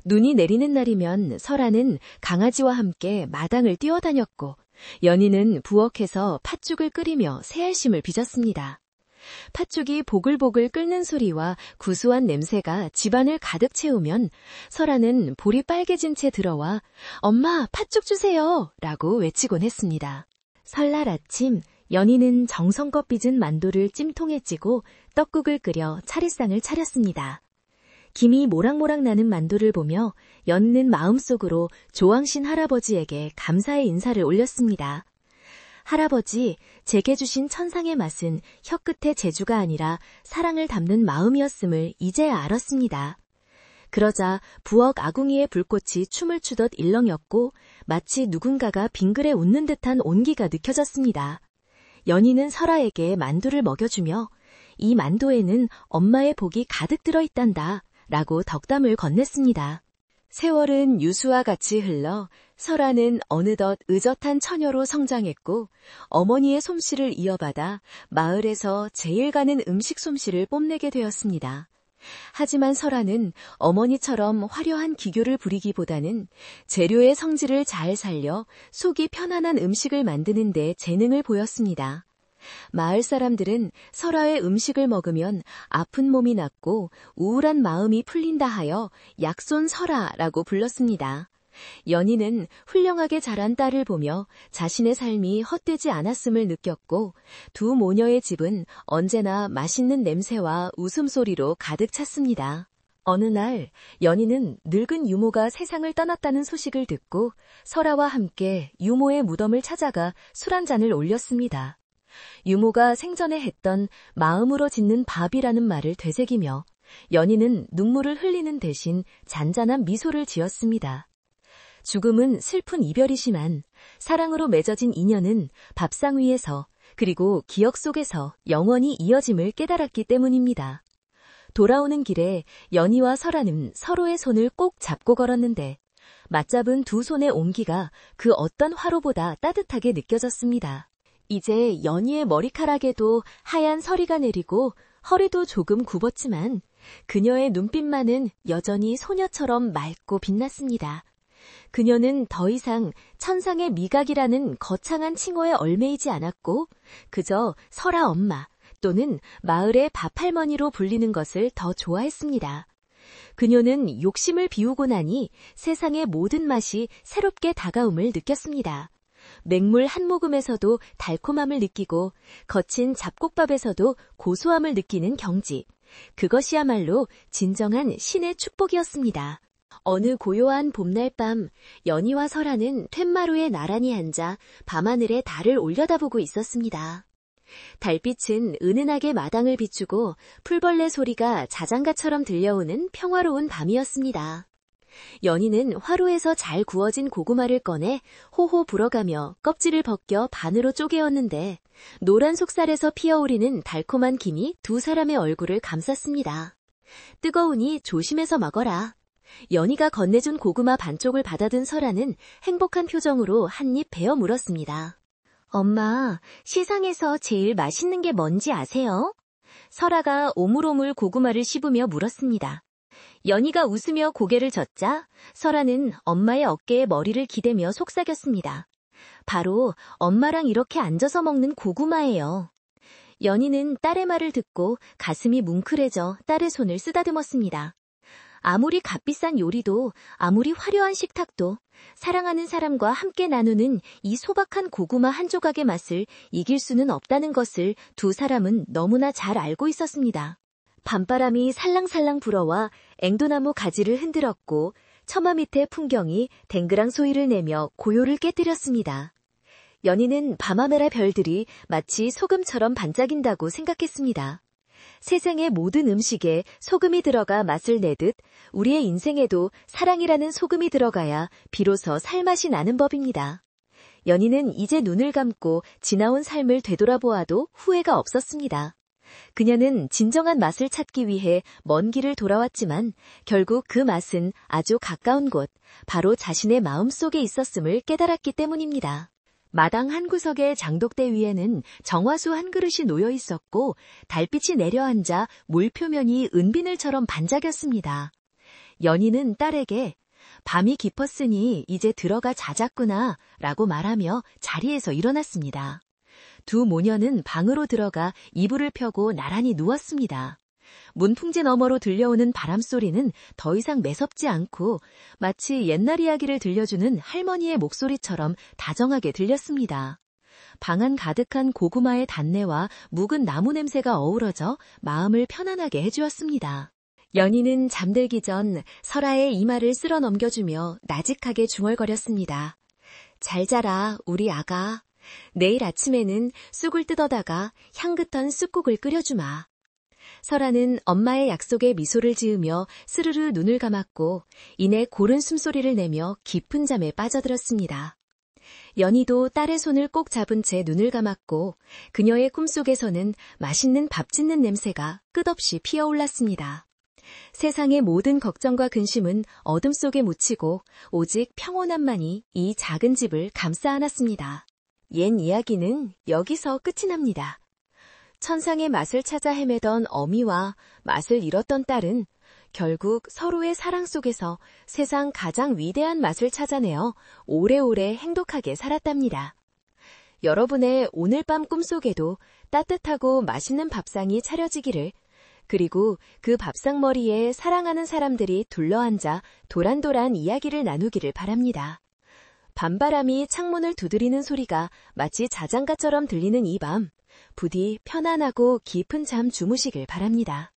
눈이 내리는 날이면 설아는 강아지와 함께 마당을 뛰어다녔고 연희는 부엌에서 팥죽을 끓이며 새알심을 빚었습니다. 팥죽이 보글보글 끓는 소리와 구수한 냄새가 집안을 가득 채우면 설아는 볼이 빨개진 채 들어와 엄마 팥죽 주세요 라고 외치곤 했습니다. 설날 아침 연희는 정성껏 빚은 만두를 찜통에 찌고 떡국을 끓여 차례상을 차렸습니다. 김이 모락모락 나는 만두를 보며 연희는 마음속으로 조왕신 할아버지에게 감사의 인사를 올렸습니다. 할아버지, 제게 주신 천상의 맛은 혀끝의 재주가 아니라 사랑을 담는 마음이었음을 이제야 알았습니다. 그러자 부엌 아궁이의 불꽃이 춤을 추듯 일렁였고 마치 누군가가 빙글에 웃는 듯한 온기가 느껴졌습니다. 연희는 설아에게 만두를 먹여주며 이 만두에는 엄마의 복이 가득 들어있단다 라고 덕담을 건넸습니다. 세월은 유수와 같이 흘러 설아는 어느덧 의젓한 처녀로 성장했고 어머니의 솜씨를 이어받아 마을에서 제일 가는 음식 솜씨를 뽐내게 되었습니다. 하지만 설아는 어머니처럼 화려한 기교를 부리기보다는 재료의 성질을 잘 살려 속이 편안한 음식을 만드는 데 재능을 보였습니다. 마을 사람들은 설아의 음식을 먹으면 아픈 몸이 낫고 우울한 마음이 풀린다 하여 약손 설아라고 불렀습니다. 연희는 훌륭하게 자란 딸을 보며 자신의 삶이 헛되지 않았음을 느꼈고 두 모녀의 집은 언제나 맛있는 냄새와 웃음소리로 가득 찼습니다. 어느 날 연희는 늙은 유모가 세상을 떠났다는 소식을 듣고 설아와 함께 유모의 무덤을 찾아가 술 한 잔을 올렸습니다. 유모가 생전에 했던 마음으로 짓는 밥이라는 말을 되새기며 연희는 눈물을 흘리는 대신 잔잔한 미소를 지었습니다. 죽음은 슬픈 이별이지만 사랑으로 맺어진 인연은 밥상 위에서 그리고 기억 속에서 영원히 이어짐을 깨달았기 때문입니다. 돌아오는 길에 연희와 설아는 서로의 손을 꼭 잡고 걸었는데 맞잡은 두 손의 온기가 그 어떤 화로보다 따뜻하게 느껴졌습니다. 이제 연희의 머리카락에도 하얀 서리가 내리고 허리도 조금 굽었지만 그녀의 눈빛만은 여전히 소녀처럼 맑고 빛났습니다. 그녀는 더 이상 천상의 미각이라는 거창한 칭호에 얽매이지 않았고 그저 설아 엄마 또는 마을의 밥할머니로 불리는 것을 더 좋아했습니다. 그녀는 욕심을 비우고 나니 세상의 모든 맛이 새롭게 다가옴을 느꼈습니다. 맹물 한 모금에서도 달콤함을 느끼고 거친 잡곡밥에서도 고소함을 느끼는 경지, 그것이야말로 진정한 신의 축복이었습니다. 어느 고요한 봄날 밤, 연희와 설아는 툇마루에 나란히 앉아 밤하늘에 달을 올려다보고 있었습니다. 달빛은 은은하게 마당을 비추고 풀벌레 소리가 자장가처럼 들려오는 평화로운 밤이었습니다. 연희는 화로에서 잘 구워진 고구마를 꺼내 호호 불어가며 껍질을 벗겨 반으로 쪼개었는데 노란 속살에서 피어오르는 달콤한 김이 두 사람의 얼굴을 감쌌습니다. 뜨거우니 조심해서 먹어라. 연희가 건네준 고구마 반쪽을 받아든 설아는 행복한 표정으로 한 입 베어 물었습니다. 엄마, 세상에서 제일 맛있는 게 뭔지 아세요? 설아가 오물오물 고구마를 씹으며 물었습니다. 연희가 웃으며 고개를 젓자 설아는 엄마의 어깨에 머리를 기대며 속삭였습니다. 바로 엄마랑 이렇게 앉아서 먹는 고구마예요. 연희는 딸의 말을 듣고 가슴이 뭉클해져 딸의 손을 쓰다듬었습니다. 아무리 값비싼 요리도 아무리 화려한 식탁도 사랑하는 사람과 함께 나누는 이 소박한 고구마 한 조각의 맛을 이길 수는 없다는 것을 두 사람은 너무나 잘 알고 있었습니다. 밤바람이 살랑살랑 불어와 앵두나무 가지를 흔들었고 처마 밑의 풍경이 댕그랑 소리를 내며 고요를 깨뜨렸습니다. 연희는 밤하늘의 별들이 마치 소금처럼 반짝인다고 생각했습니다. 세상의 모든 음식에 소금이 들어가 맛을 내듯 우리의 인생에도 사랑이라는 소금이 들어가야 비로소 살맛이 나는 법입니다. 연희는 이제 눈을 감고 지나온 삶을 되돌아보아도 후회가 없었습니다. 그녀는 진정한 맛을 찾기 위해 먼 길을 돌아왔지만 결국 그 맛은 아주 가까운 곳, 바로 자신의 마음속에 있었음을 깨달았기 때문입니다. 마당 한 구석의 장독대 위에는 정화수 한 그릇이 놓여 있었고 달빛이 내려앉아 물 표면이 은비늘처럼 반짝였습니다. 연희는 딸에게 밤이 깊었으니 이제 들어가 자자꾸나 라고 말하며 자리에서 일어났습니다. 두 모녀는 방으로 들어가 이불을 펴고 나란히 누웠습니다. 문풍지 너머로 들려오는 바람소리는 더 이상 매섭지 않고 마치 옛날 이야기를 들려주는 할머니의 목소리처럼 다정하게 들렸습니다. 방 안 가득한 고구마의 단내와 묵은 나무 냄새가 어우러져 마음을 편안하게 해주었습니다. 연희는 잠들기 전 설아의 이마를 쓸어 넘겨주며 나직하게 중얼거렸습니다. 잘 자라, 우리 아가. 내일 아침에는 쑥을 뜯어다가 향긋한 쑥국을 끓여주마. 설아는 엄마의 약속에 미소를 지으며 스르르 눈을 감았고 이내 고른 숨소리를 내며 깊은 잠에 빠져들었습니다. 연희도 딸의 손을 꼭 잡은 채 눈을 감았고 그녀의 꿈속에서는 맛있는 밥 짓는 냄새가 끝없이 피어올랐습니다. 세상의 모든 걱정과 근심은 어둠 속에 묻히고 오직 평온함만이 이 작은 집을 감싸 안았습니다. 옛 이야기는 여기서 끝이 납니다. 천상의 맛을 찾아 헤매던 어미와 맛을 잃었던 딸은 결국 서로의 사랑 속에서 세상 가장 위대한 맛을 찾아내어 오래오래 행복하게 살았답니다. 여러분의 오늘 밤 꿈속에도 따뜻하고 맛있는 밥상이 차려지기를, 그리고 그 밥상머리에 사랑하는 사람들이 둘러앉아 도란도란 이야기를 나누기를 바랍니다. 밤바람이 창문을 두드리는 소리가 마치 자장가처럼 들리는 이 밤, 부디 편안하고 깊은 잠 주무시길 바랍니다.